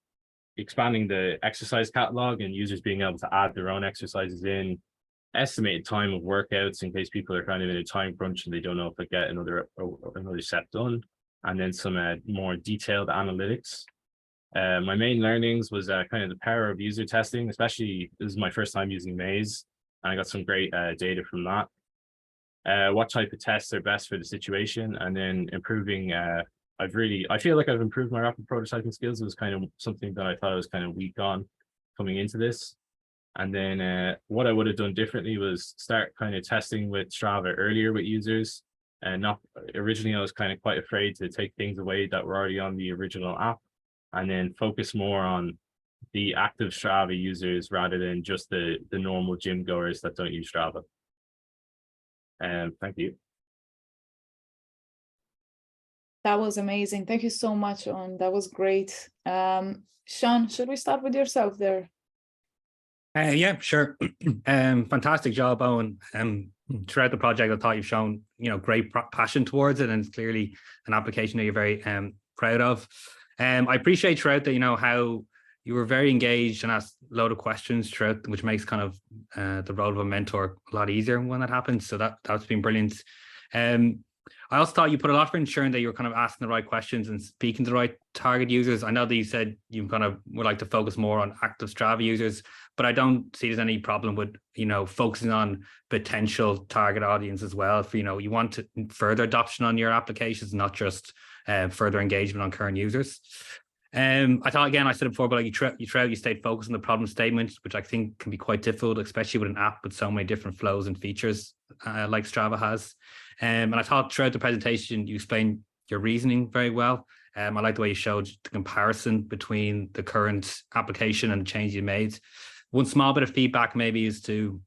expanding the exercise catalog and users being able to add their own exercises in, estimated time of workouts in case people are kind of in a time crunch and they don't know if they get another set done, and then some more detailed analytics. My main learnings was kind of the power of user testing, especially this is my first time using Maze, and I got some great data from that. What type of tests are best for the situation, and then improving. I feel like I've improved my rapid prototyping skills. It was kind of something that I thought I was kind of weak on. coming into this. And then what I would have done differently was start kind of testing with Strava earlier with users. And not originally, I was kind of quite afraid to take things away that were already on the original app, and then focus more on the active Strava users rather than just the normal gym goers that don't use Strava. Thank you. That was amazing. Thank you so much, Eoghan. That was great. Sean, should we start with yourself there? Yeah, sure. Fantastic job, Eoghan. Throughout the project, I thought you've shown, great passion towards it, and it's clearly an application that you're very proud of. I appreciate throughout that, how you were very engaged and asked a load of questions throughout, which makes kind of the role of a mentor a lot easier when that happens. So that's been brilliant. I also thought you put a lot for ensuring that you're kind of asking the right questions and speaking to the right target users. I know that you said you kind of would like to focus more on active Strava users, but I don't see there's any problem with, focusing on potential target audience as well. If, you want further adoption on your applications, not just further engagement on current users. I thought, again, I said it before, but you stayed focused on the problem statement, which I think can be quite difficult, especially with an app with so many different flows and features like Strava has. And I thought throughout the presentation, you explained your reasoning very well. I like the way you showed the comparison between the current application and the change you made. One small bit of feedback maybe is to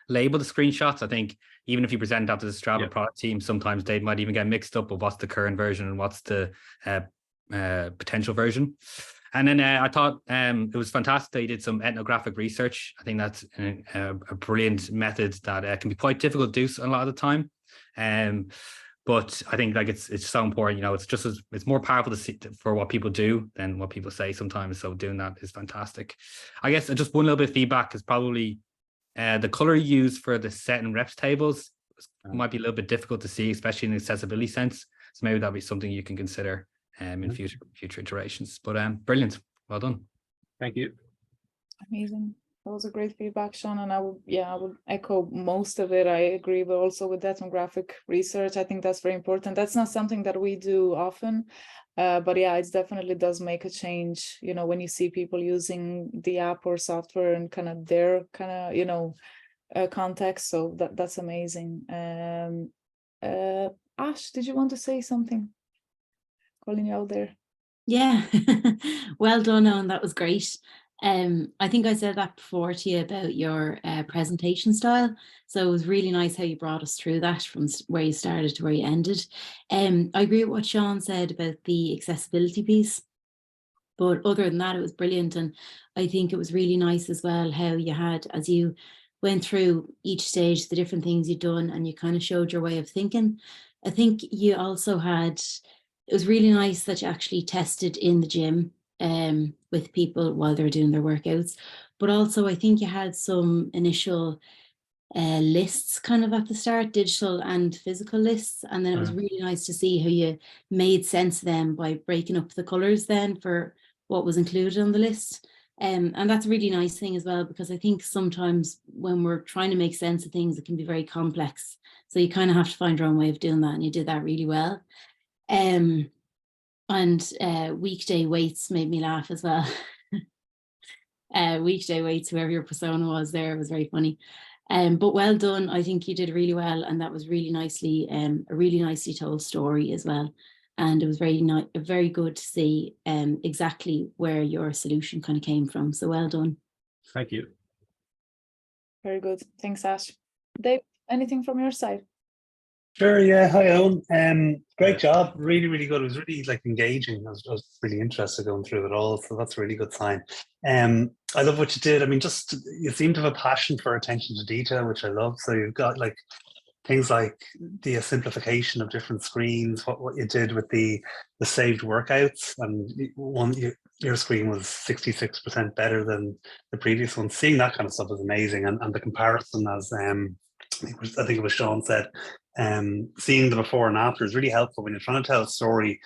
label the screenshots. I think even if you present that to the Strava product team, sometimes they might even get mixed up with what's the current version and what's the potential version. And then I thought it was fantastic that you did some ethnographic research. I think that's a brilliant method that can be quite difficult to do a lot of the time. But I think it's so important. It's more powerful to see for what people do than what people say sometimes. So doing that is fantastic. I guess just one little bit of feedback is probably the color used for the set and reps tables might be a little bit difficult to see, especially in the accessibility sense. So maybe that'll be something you can consider in future iterations. But brilliant, well done. Thank you. Amazing. That was a great feedback, Sean, and I would echo most of it. I agree, but also with ethnographic research, I think that's very important. That's not something that we do often, but yeah, it definitely does make a change. When you see people using the app or software and kind of their context. So that's amazing. Ash, did you want to say something? Calling you out there. Yeah, well done, Eoghan. That was great. I think I said that before to you about your presentation style. So it was really nice how you brought us through that from where you started to where you ended. I agree with what Sean said about the accessibility piece. But other than that, it was brilliant. And I think it was really nice as well how you had, as you went through each stage, the different things you'd done, and you kind of showed your way of thinking. I think you also had, it was really nice that you actually tested in the gym with people while they're doing their workouts. But also I think you had some initial lists kind of at the start, digital and physical lists. And then it was really nice to see how you made sense of them by breaking up the colors then for what was included on the list. And that's a really nice thing as well, because I think sometimes when we're trying to make sense of things, it can be very complex. So you kind of have to find your own way of doing that, and you did that really well. And weekday weights made me laugh as well. Weekday weights, whoever your persona was there, was very funny. But well done. I think you did really well, and that was really nicely, a really nicely told story as well. And it was very good to see exactly where your solution kind of came from. So well done. Thank you. Very good. Thanks, Ash. Dave, anything from your side? Sure, yeah. Hi, Eoghan. Great job. Really, really good. It was really engaging. I was really interested going through it all. So that's a really good sign. I love what you did. I mean, just you seem to have a passion for attention to detail, which I love. So you've got things like the simplification of different screens, what you did with the saved workouts, and your screen was 66% better than the previous one. Seeing that kind of stuff is amazing, and the comparison, as I think it was Sean said, seeing the before and after is really helpful when you're trying to tell a story.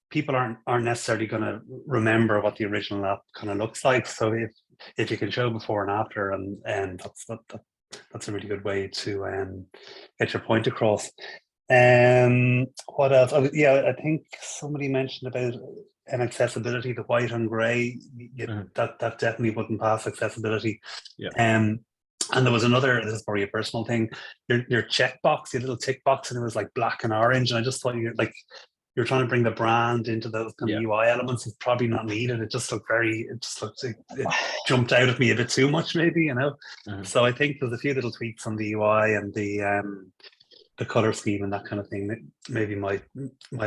People aren't necessarily going to remember what the original app kind of looks like. So if you can show before and after, and that's a really good way to get your point across. What else? Oh, yeah, I think somebody mentioned about an accessibility to white and grey. That definitely wouldn't pass accessibility. Yeah. And there was another, this is probably a personal thing, your checkbox, your little tick box, and it was like black and orange. And I just thought you're trying to bring the brand into those kind of UI elements. It's probably not needed. It just looked it jumped out at me a bit too much, maybe, you know. So I think there's a few little tweaks on the UI and the color scheme and that kind of thing that maybe might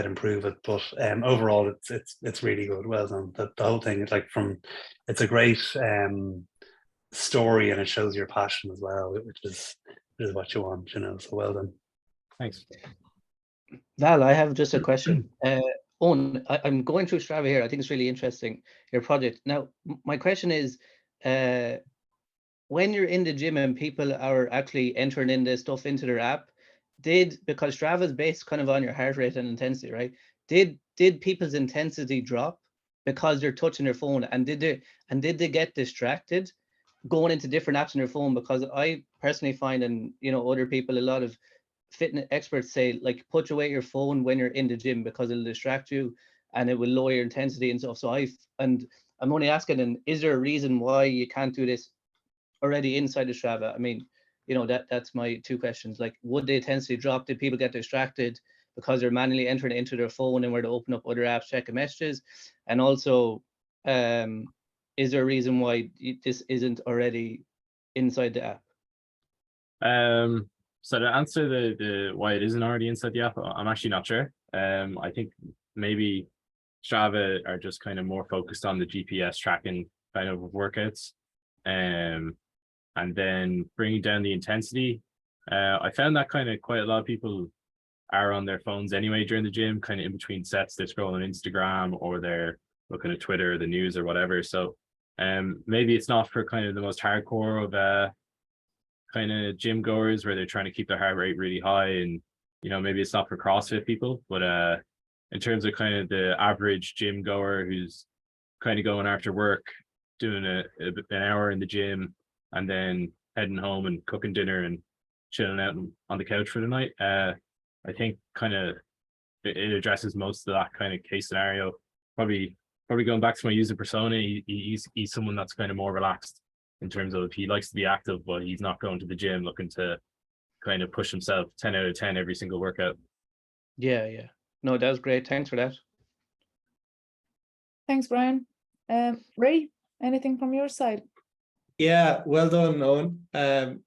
improve it. But overall, it's really good. Well done. The whole thing is like it's a great story, and it shows your passion as well, which is what you want, you know. So well done. Thanks. Val, I have just a question. Owen, I'm going through Strava here. I think it's really interesting, your project. Now, my question is, when you're in the gym and people are actually entering in the stuff into their app, because Strava is based kind of on your heart rate and intensity, right? Did people's intensity drop because they're touching their phone, and did they get distracted going into different apps on their phone? Because I personally find, and you know, other people, a lot of fitness experts say, like, put away your phone when you're in the gym because it'll distract you and it will lower your intensity and stuff. So I'm only asking, and is there a reason why you can't do this already inside the Strava? I mean, you know, that's my two questions. Like, would the intensity drop? Did people get distracted because they're manually entering into their phone and where to open up other apps, checking messages? And also, is there a reason why this isn't already inside the app? So to answer the why it isn't already inside the app, I'm actually not sure. I think maybe Strava are just kind of more focused on the GPS tracking kind of workouts, and then bringing down the intensity. I found that kind of quite a lot of people are on their phones anyway during the gym, kind of in between sets. They're scrolling Instagram or they're looking at Twitter, the news or whatever. So maybe it's not for kind of the most hardcore of kind of gym goers where they're trying to keep their heart rate really high, and you know, maybe it's not for CrossFit people. But in terms of kind of the average gym goer who's kind of going after work, doing an hour in the gym and then heading home and cooking dinner and chilling out on the couch for the night, I think kind of it addresses most of that kind of case scenario. Probably going back to my user persona, he's someone that's kind of more relaxed in terms of he likes to be active, but he's not going to the gym looking to kind of push himself 10 out of 10 every single workout. Yeah. No, that was great. Thanks for that. Thanks, Brian. Ray, anything from your side? Yeah, well done, Owen.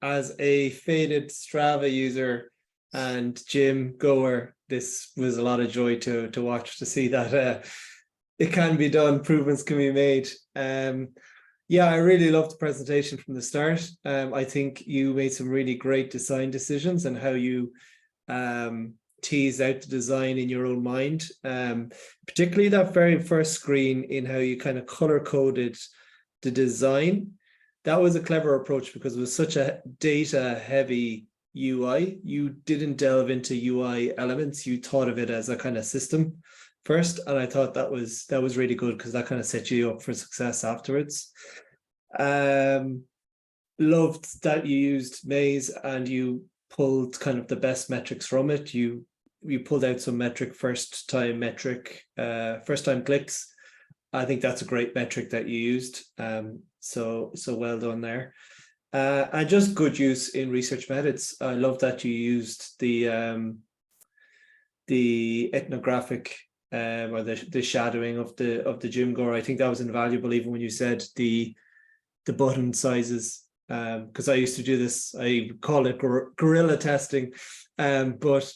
As a faded Strava user and gym goer, this was a lot of joy to watch, to see that it can be done, improvements can be made. Yeah, I really loved the presentation from the start. I think you made some really great design decisions and how you teased out the design in your own mind. Particularly that very first screen, in how you kind of color coded the design. That was a clever approach because it was such a data heavy UI. You didn't delve into UI elements. You thought of it as a kind of system first, and I thought that was really good because that kind of set you up for success afterwards. Loved that you used Maze and you pulled kind of the best metrics from it. You pulled out some metric, first time clicks. I think that's a great metric that you used. So well done there. And just good use in research methods. I love that you used the ethnographic or the shadowing of the gym goer. I think that was invaluable, even when you said the button sizes, because I used to do this. I call it guerrilla testing, but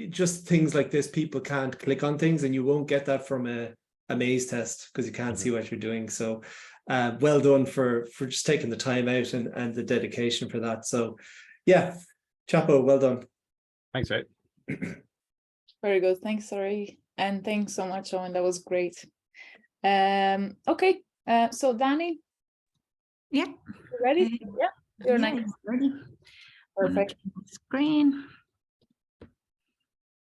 just things like this, people can't click on things, and you won't get that from a maze test because you can't see what you're doing. So well done for just taking the time out and the dedication for that. So yeah, Chapo, well done. Thanks, right? Very good. Thanks, Ray. And thanks so much, Owen. That was great. Okay. So Dani? Yeah. You ready? Yeah. You're next. Ready. Perfect. Screen.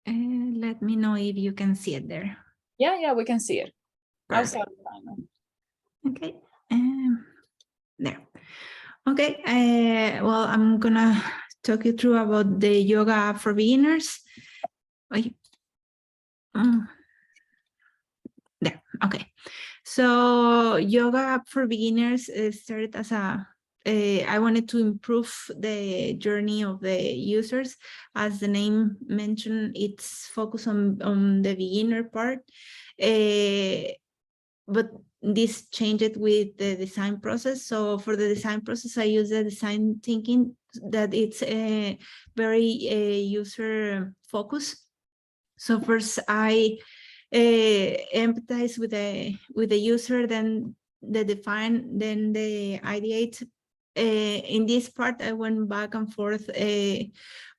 Let me know if you can see it there. Yeah, we can see it. Perfect. Okay. There. Okay. Well, I'm gonna talk you through about the yoga for beginners. Oye. There, okay. So yoga app for beginners started as I wanted to improve the journey of the users. As the name mentioned, it's focused on the beginner part. But this changed with the design process. So for the design process, I use the design thinking that it's very user focused. So first I empathize with the user, then the define, then the ideate. In this part, I went back and forth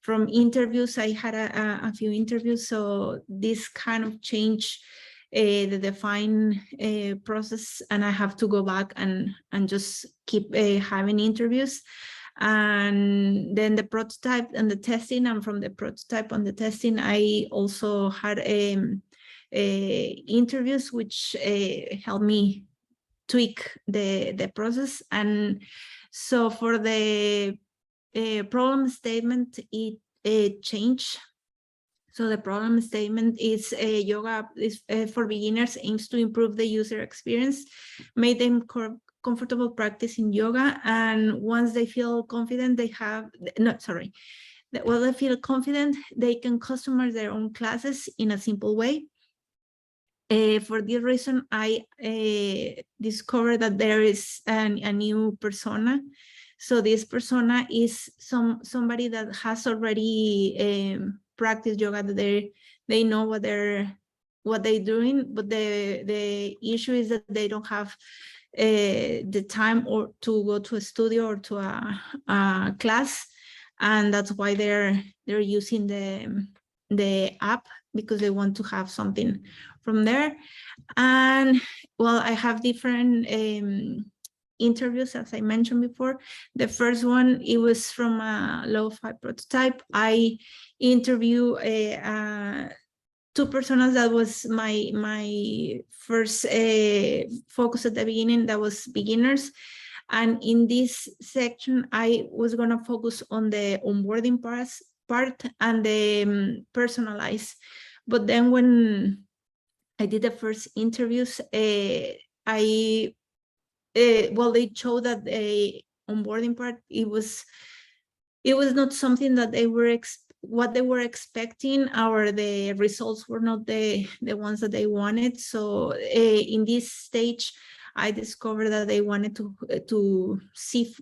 from interviews. I had a few interviews, so this kind of changed the define process, and I have to go back and just keep having interviews. And then the prototype and the testing, and from the prototype and the testing, I also had interviews, which helped me tweak the process. And so for the problem statement, it changed. So the problem statement is yoga is for beginners, aims to improve the user experience, make them comfortable practicing yoga, and once they feel confident, they feel confident, they can customize their own classes in a simple way. For this reason, I discovered that there is a new persona. So this persona is somebody that has already practiced yoga. That they know what they're doing, but the issue is that they don't have the time or to go to a studio or to a class, and that's why they're using the app, because they want to have something from there. And well, I have different interviews, as I mentioned before. The first one, it was from a lo-fi prototype. I interview two personas. That was my first focus at the beginning. That was beginners. And in this section, I was going to focus on the onboarding part and the personalize. But then when I did the first interviews, they showed that the onboarding part, it was not something that they were what they were expecting, or the results were not the ones that they wanted. So in this stage, I discovered that they wanted to see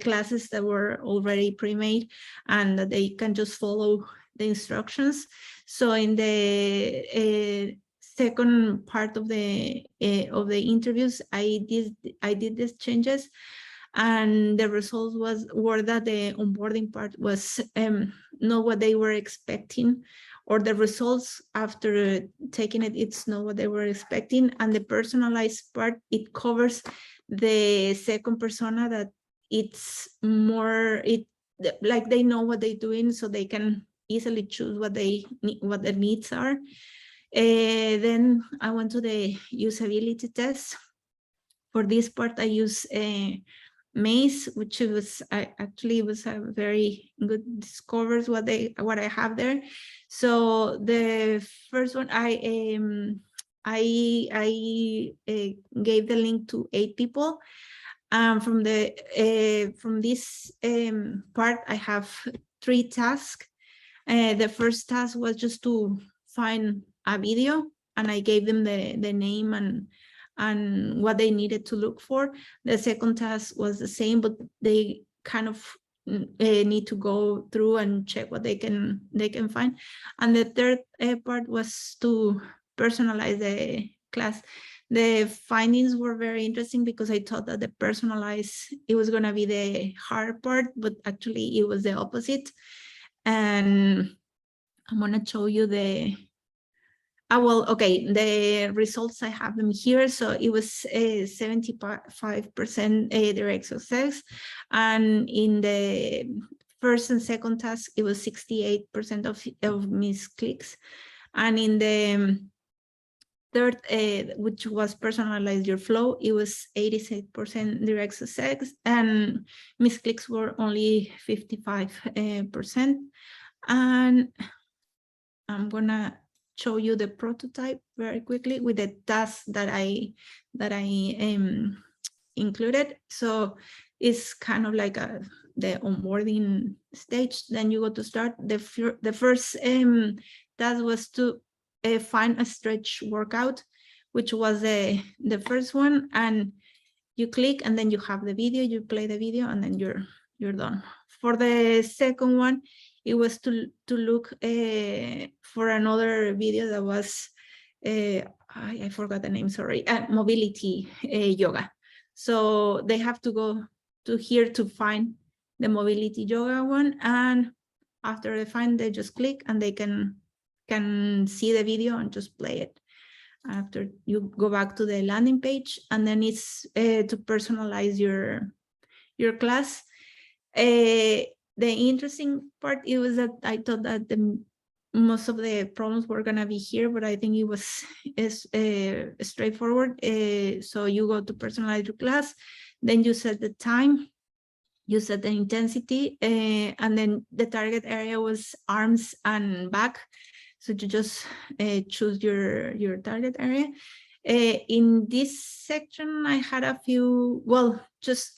classes that were already pre-made and that they can just follow the instructions. So in the second part of the interviews, I did these changes, and the results were that the onboarding part was not what they were expecting, or the results after taking it, it's not what they were expecting. And the personalized part, it covers the second persona, that it's more, like they know what they're doing, so they can easily choose what their needs are. Then I went to the usability test. For this part, I use Maze, which was actually was a very good discovers what I have there. So the first one, I gave the link to 8 people. From this part, I have 3 tasks. The first task was just to find a video, and I gave them the name and what they needed to look for. The second task was the same, but they kind of need to go through and check what they can find. And the third part was to personalize the class. The findings were very interesting, because I thought that the personalize, it was going to be the hard part, but actually it was the opposite. And I'm going to show you the the results, I have them here. So it was 75% direct success, and in the first and second task, it was 68% of misclicks, and in the third, which was personalize your flow, it was 86% direct success, and misclicks were only 55%. And I'm gonna show you the prototype very quickly with the tasks that I included. So it's kind of like the onboarding stage. Then you go to start. The first task was to find a stretch workout, which was the first one, and you click and then you have the video, you play the video, and then you're done. For the second one, it was to look for another video that was I forgot the name, sorry, mobility yoga. So they have to go to here to find the mobility yoga one, and after they find, they just click and they can see the video and just play it. After you go back to the landing page, and then it's to personalize your class. The interesting part, it was that I thought that most of the problems were gonna be here, but I think it was straightforward. So you go to personalize your class, then you set the time, you set the intensity, and then the target area was arms and back. So you just choose your target area. In this section, I had a few,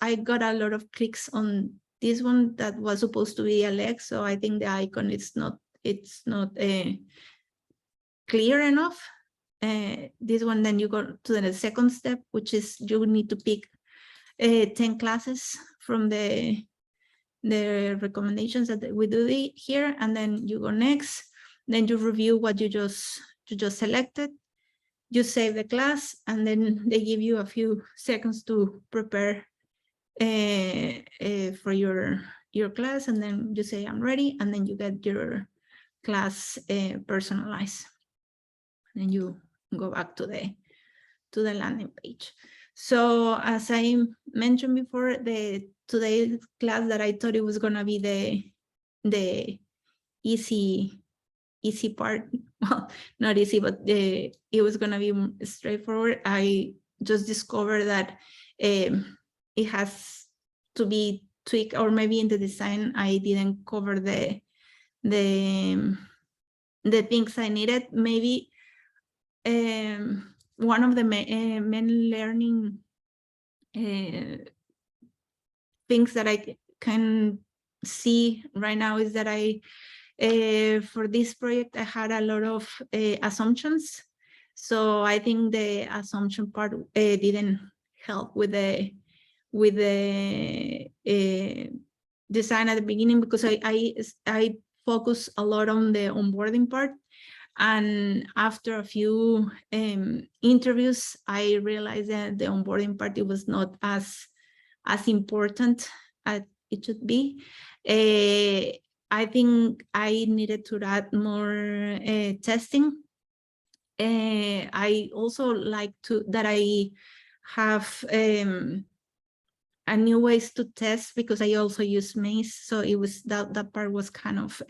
I got a lot of clicks on this one that was supposed to be a leg. So I think the icon is not, clear enough. This one, then you go to the second step, which is you need to pick 10 classes from the recommendations that we do here, and then you go next. Then you review what you just selected. You save the class, and then they give you a few seconds to prepare for your class, and then you say I'm ready, and then you get your class personalized. And then you go back to the landing page. So as I mentioned before, today's class that I thought it was gonna be the easy part, well, not easy, but it was gonna be straightforward. I just discovered that it has to be tweaked, or maybe in the design I didn't cover the things I needed. Maybe one of the main learning things that I can see right now is that for this project, I had a lot of assumptions. So I think the assumption part didn't help with the design at the beginning, because I focus a lot on the onboarding part. And after a few interviews, I realized that the onboarding part, it was not as important as it should be. I think I needed to add more testing. I also like that I have a new ways to test, because I also use Maze. So it was that part was kind of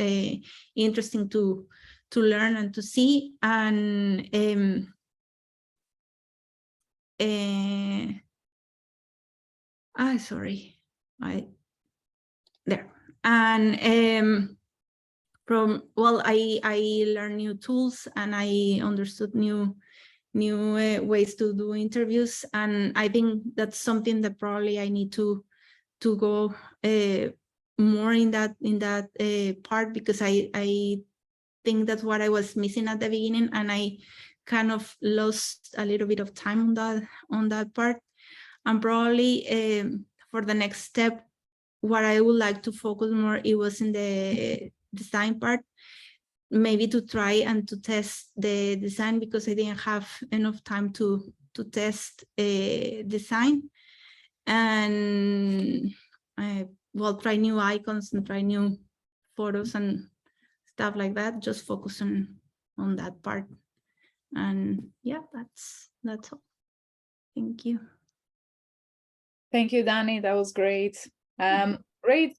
interesting to learn and to see. And sorry, there. And I learned new tools, and I understood new ways to do interviews. And I think that's something that probably I need to go more in that part, because I think that's what I was missing at the beginning, and I kind of lost a little bit of time on that part. And probably for the next step, what I would like to focus more, it was in the design part, maybe to try and to test the design, because I didn't have enough time to test design. And try new icons and try new photos and stuff like that, just focus on that part. And yeah, that's all. Thank you. Thank you, Dani. That was great. Great.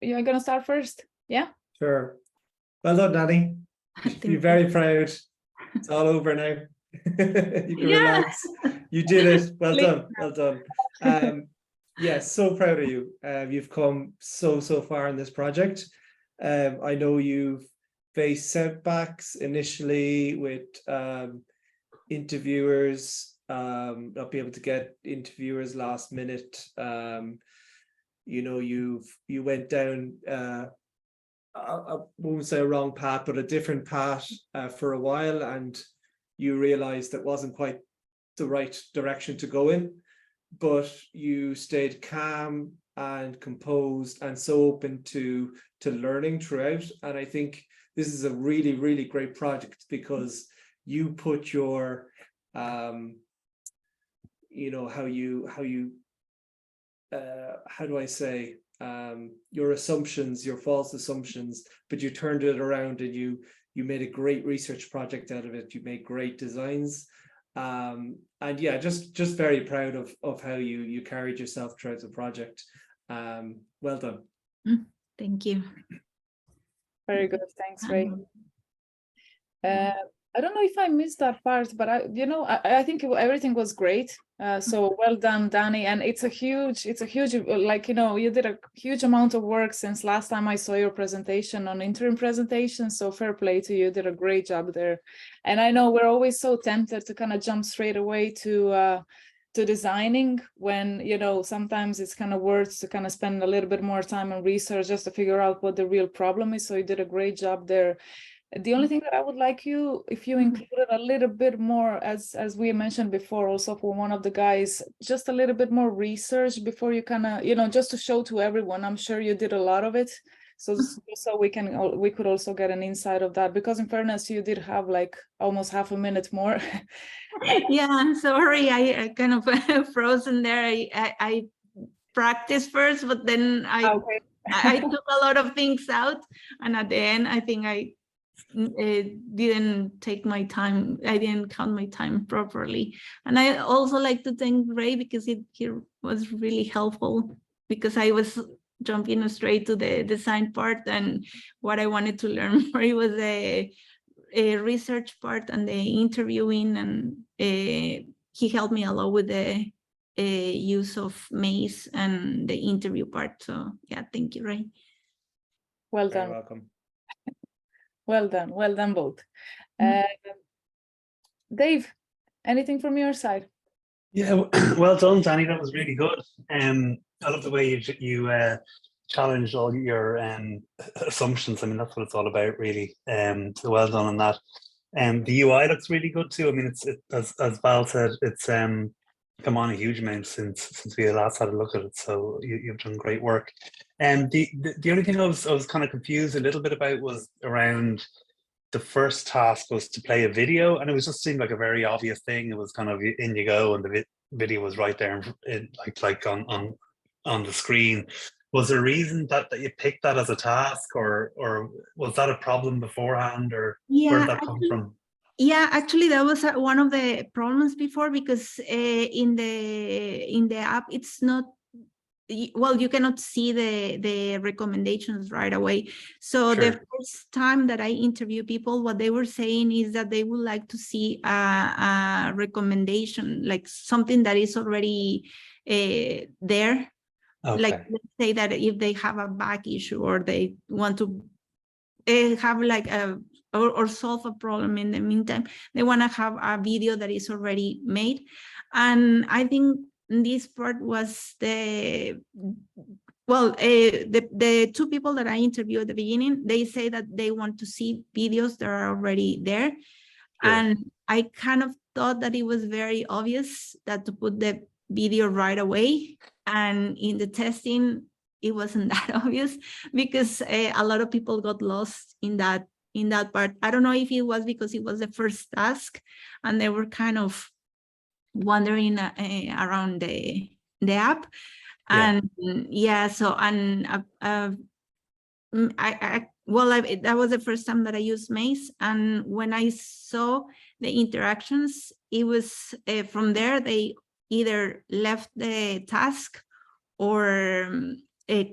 You're gonna start first? Yeah. Sure. Well done, Dani. You should be very proud. It's all over now. You can relax. You did it. Well done. Well done. Yes, so proud of you. You've come so far in this project. I know you've face setbacks initially with interviewers, not be able to get interviewers last minute. You know, you went down I won't say a wrong path, but a different path for a while, and you realized that wasn't quite the right direction to go in, but you stayed calm and composed and so open to learning throughout. And I think this is a really, really great project because you put your you know, how do I say, your assumptions, your false assumptions, but you turned it around and you made a great research project out of it. You made great designs. And yeah, just very proud of how you carried yourself throughout the project. Well done. Thank you. Very good. Thanks, Ray. I don't know if I missed that part, but I think everything was great. So well done, Danny. And it's a huge, like, you did a huge amount of work since last time I saw your presentation on interim presentation. So fair play to you. Did a great job there. And I know we're always so tempted to kind of jump straight away to designing when, sometimes it's kind of worth to kind of spend a little bit more time on research just to figure out what the real problem is. So you did a great job there. The only thing that I would like you, if you included a little bit more, as we mentioned before, also for one of the guys, just a little bit more research before you kind of, just to show to everyone. I'm sure you did a lot of it, so we could also get an insight of that. Because in fairness, you did have like almost half a minute more. Yeah, I'm sorry, I kind of frozen there. I practiced first, but then I took a lot of things out, and at the end, I think I didn't take my time. I didn't count my time properly. And I also like to thank Ray because he was really helpful, because I was jumping straight to the design part, and what I wanted to learn more, it was a research part and the interviewing, and he helped me a lot with the use of Maze and the interview part. So yeah, thank you, Ray. Well done. You're welcome. Well done both. Dave, anything from your side? Yeah, well done, Danny. That was really good. I love the way you challenged all your assumptions. I mean, that's what it's all about, really. So well done on that. The UI looks really good too. I mean, as Val said, it's come on a huge amount since we last had a look at it. So you've done great work. And the only thing I was kind of confused a little bit about was around the first task was to play a video, and it was just seemed like a very obvious thing. It was kind of in you go, and the video was right there, like on the screen. Was there a reason that you picked that as a task, or was that a problem beforehand, or where did that come from? Yeah, actually, that was one of the problems before, because in the app, it's not, well, you cannot see the recommendations right away. So Sure. The first time that I interview people, what they were saying is that they would like to see a recommendation, like something that is already there. Okay. Like, let's say that if they have a back issue, or they want to have like or solve a problem in the meantime, they want to have a video that is already made. And I think this part was the two people that I interviewed at the beginning, they say that they want to see videos that are already there. Sure. And I kind of thought that it was very obvious that to put the video right away, and in the testing it wasn't that obvious, because a lot of people got lost in that part. I don't know if it was because it was the first task and they were kind of wandering around the app. Yeah. And yeah, so, and that was the first time that I used Maze, and when I saw the interactions, it was from there they either left the task or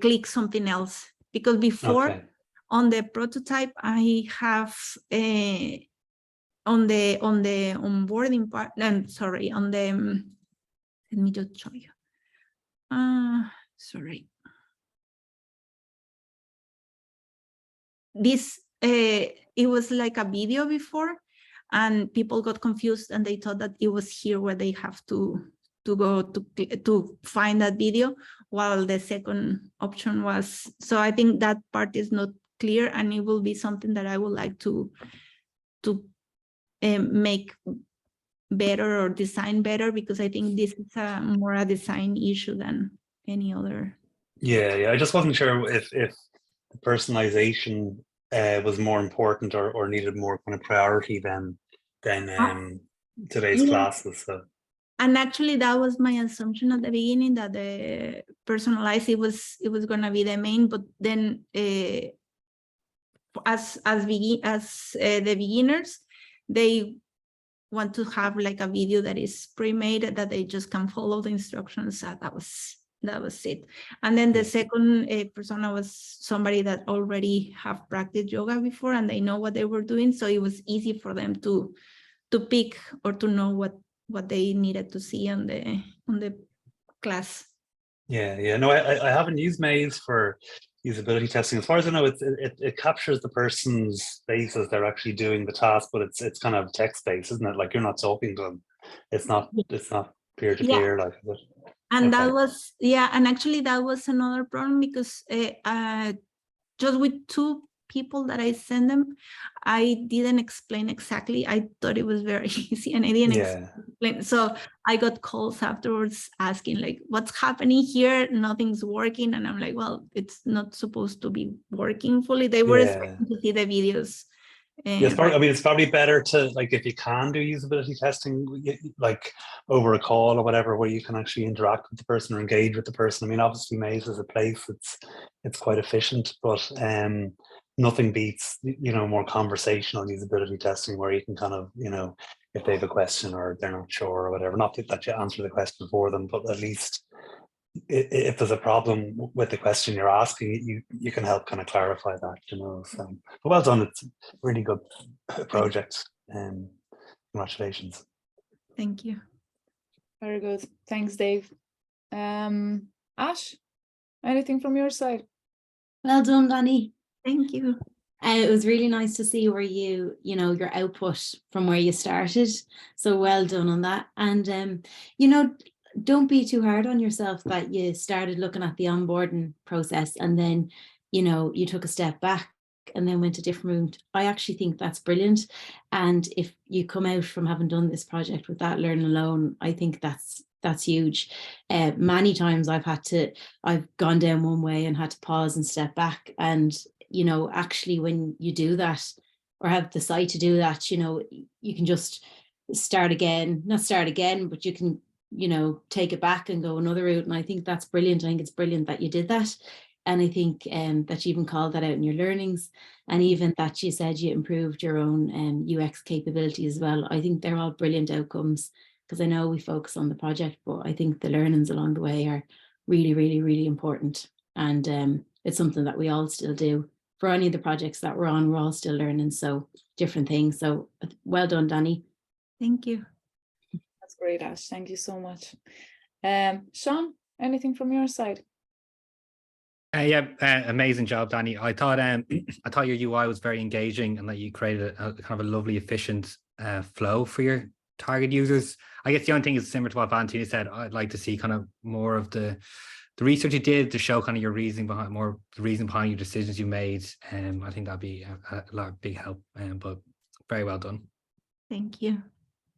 click something else, because before on the prototype I have on the onboarding part, I'm sorry, on the let me just show you. Sorry. This it was like a video before, and people got confused and they thought that it was here where they have to go to find that video, while the second option was. So I think that part is not clear, and it will be something that I would like to make better or design better, because I think this is more a design issue than any other. Yeah. I just wasn't sure if personalization was more important or needed more kind of priority than today's classes. So. And actually, that was my assumption at the beginning, that the personalized it was going to be the main, but then as the beginners, they want to have like a video that is pre-made, that they just can follow the instructions. That was it. And then the second persona was somebody that already have practiced yoga before, and they know what they were doing, so it was easy for them to pick or to know what they needed to see on the class. Yeah. No, I haven't used Maze for usability testing. As far as I know, it captures the person's face as they're actually doing the task, but it's kind of text-based, isn't it? Like, you're not talking to them. It's not peer-to-peer, like, is it? And that was, and actually that was another problem, because just with two people that I sent them, I didn't explain exactly. I thought it was very easy, and I didn't explain. So I got calls afterwards asking like, what's happening here? Nothing's working. And I'm like, well, it's not supposed to be working fully. They were expecting to see the videos. It's probably better to, like, if you can do usability testing, like over a call or whatever, where you can actually interact with the person or engage with the person. I mean, obviously Maze is a place, it's quite efficient, but nothing beats, more conversational usability testing, where you can kind of, if they have a question or they're not sure or whatever, not that you answer the question for them, but at least if there's a problem with the question you're asking, you can help kind of clarify that, So, but well done. It's a really good project. Congratulations. Thank you. Very good. Thanks, Dave. Ash, anything from your side? Well done, Danny. Thank you. It was really nice to see where your output from where you started. So well done on that. And, don't be too hard on yourself that you started looking at the onboarding process and then, you took a step back and then went a different route. I actually think that's brilliant. And if you come out from having done this project with that learn alone, I think that's huge. Many times I've gone down one way and had to pause and step back. And, actually when you do that, or have the sight to do that, you can just not start again, but you can, take it back and go another route. And I think that's brilliant. I think it's brilliant that you did that. And I think that you even called that out in your learnings, and even that you said you improved your own UX capability as well. I think they're all brilliant outcomes, because I know we focus on the project, but I think the learnings along the way are really, really, really important. And it's something that we all still do. For any of the projects that we're on, we're all still learning so different things. So well done, Danny. Thank you. That's great, Ash. Thank you so much. Sean, anything from your side? Amazing job, Danny. I thought your UI was very engaging, and that you created a kind of a lovely, efficient flow for your target users. I guess the only thing is similar to what Valentina said. I'd like to see kind of more of the research you did to show kind of your reasoning behind your decisions you made. I think that'd be a big help. But very well done. Thank you.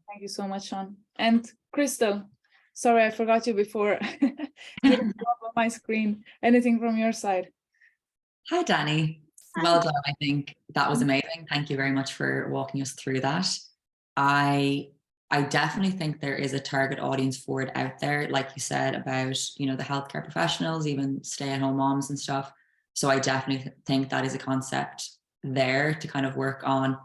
Thank you so much, Sean. And Crystal, sorry, I forgot you before. Didn't show up on my screen. Anything from your side? Hi, Danny. Well done. I think that was amazing. Thank you very much for walking us through that. I definitely think there is a target audience for it out there, like you said, about, the healthcare professionals, even stay-at-home moms and stuff. So I definitely think that is a concept there to kind of work on.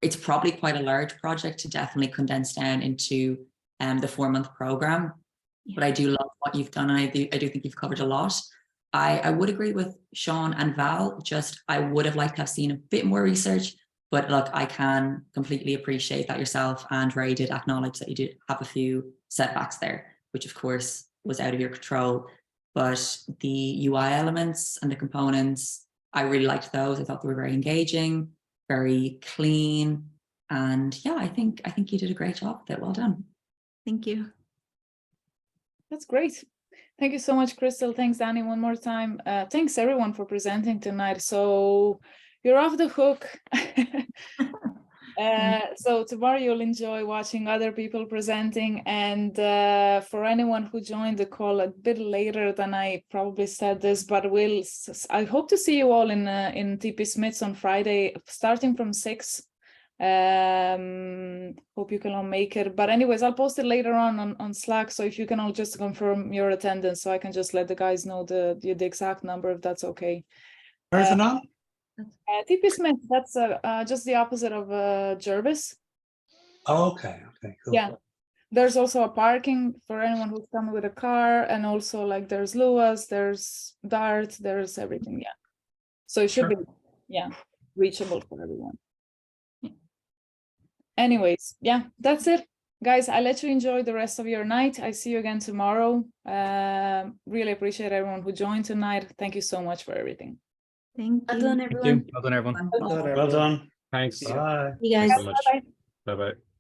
It's probably quite a large project to definitely condense down into the 4-month program, but I do love what you've done, and I do think you've covered a lot. I would agree with Sean and Val. I would have liked to have seen a bit more research, but look, I can completely appreciate that yourself, and Ray did acknowledge that you did have a few setbacks there, which of course was out of your control. But the UI elements and the components, I really liked those. I thought they were very engaging, very clean. And yeah, I think you did a great job with it. Well done. Thank you. That's great. Thank you so much, Crystal. Thanks, Danny, one more time. Thanks everyone for presenting tonight. So you're off the hook. So tomorrow you'll enjoy watching other people presenting. And for anyone who joined the call a bit later than I probably said this, but I hope to see you all in TP Smiths on Friday, starting from 6. Hope you can all make it. But anyways, I'll post it later on Slack. So if you can all just confirm your attendance, so I can just let the guys know the exact number, if that's okay. Where's it on? TP Smith, that's just the opposite of Jervis. Oh, okay, cool. Yeah, there's also a parking for anyone who's coming with a car, and also like there's Lewis, there's Dart, there's everything. Yeah, so it should be reachable for everyone. Anyways, yeah, that's it, guys. I'll let you enjoy the rest of your night. I see you again tomorrow. Really appreciate everyone who joined tonight. Thank you so much for everything. Thank Well you. done, everyone. Well done, everyone. Well done. Well done. Thanks. Bye. You guys. Thanks so much. Bye-bye. Bye-bye.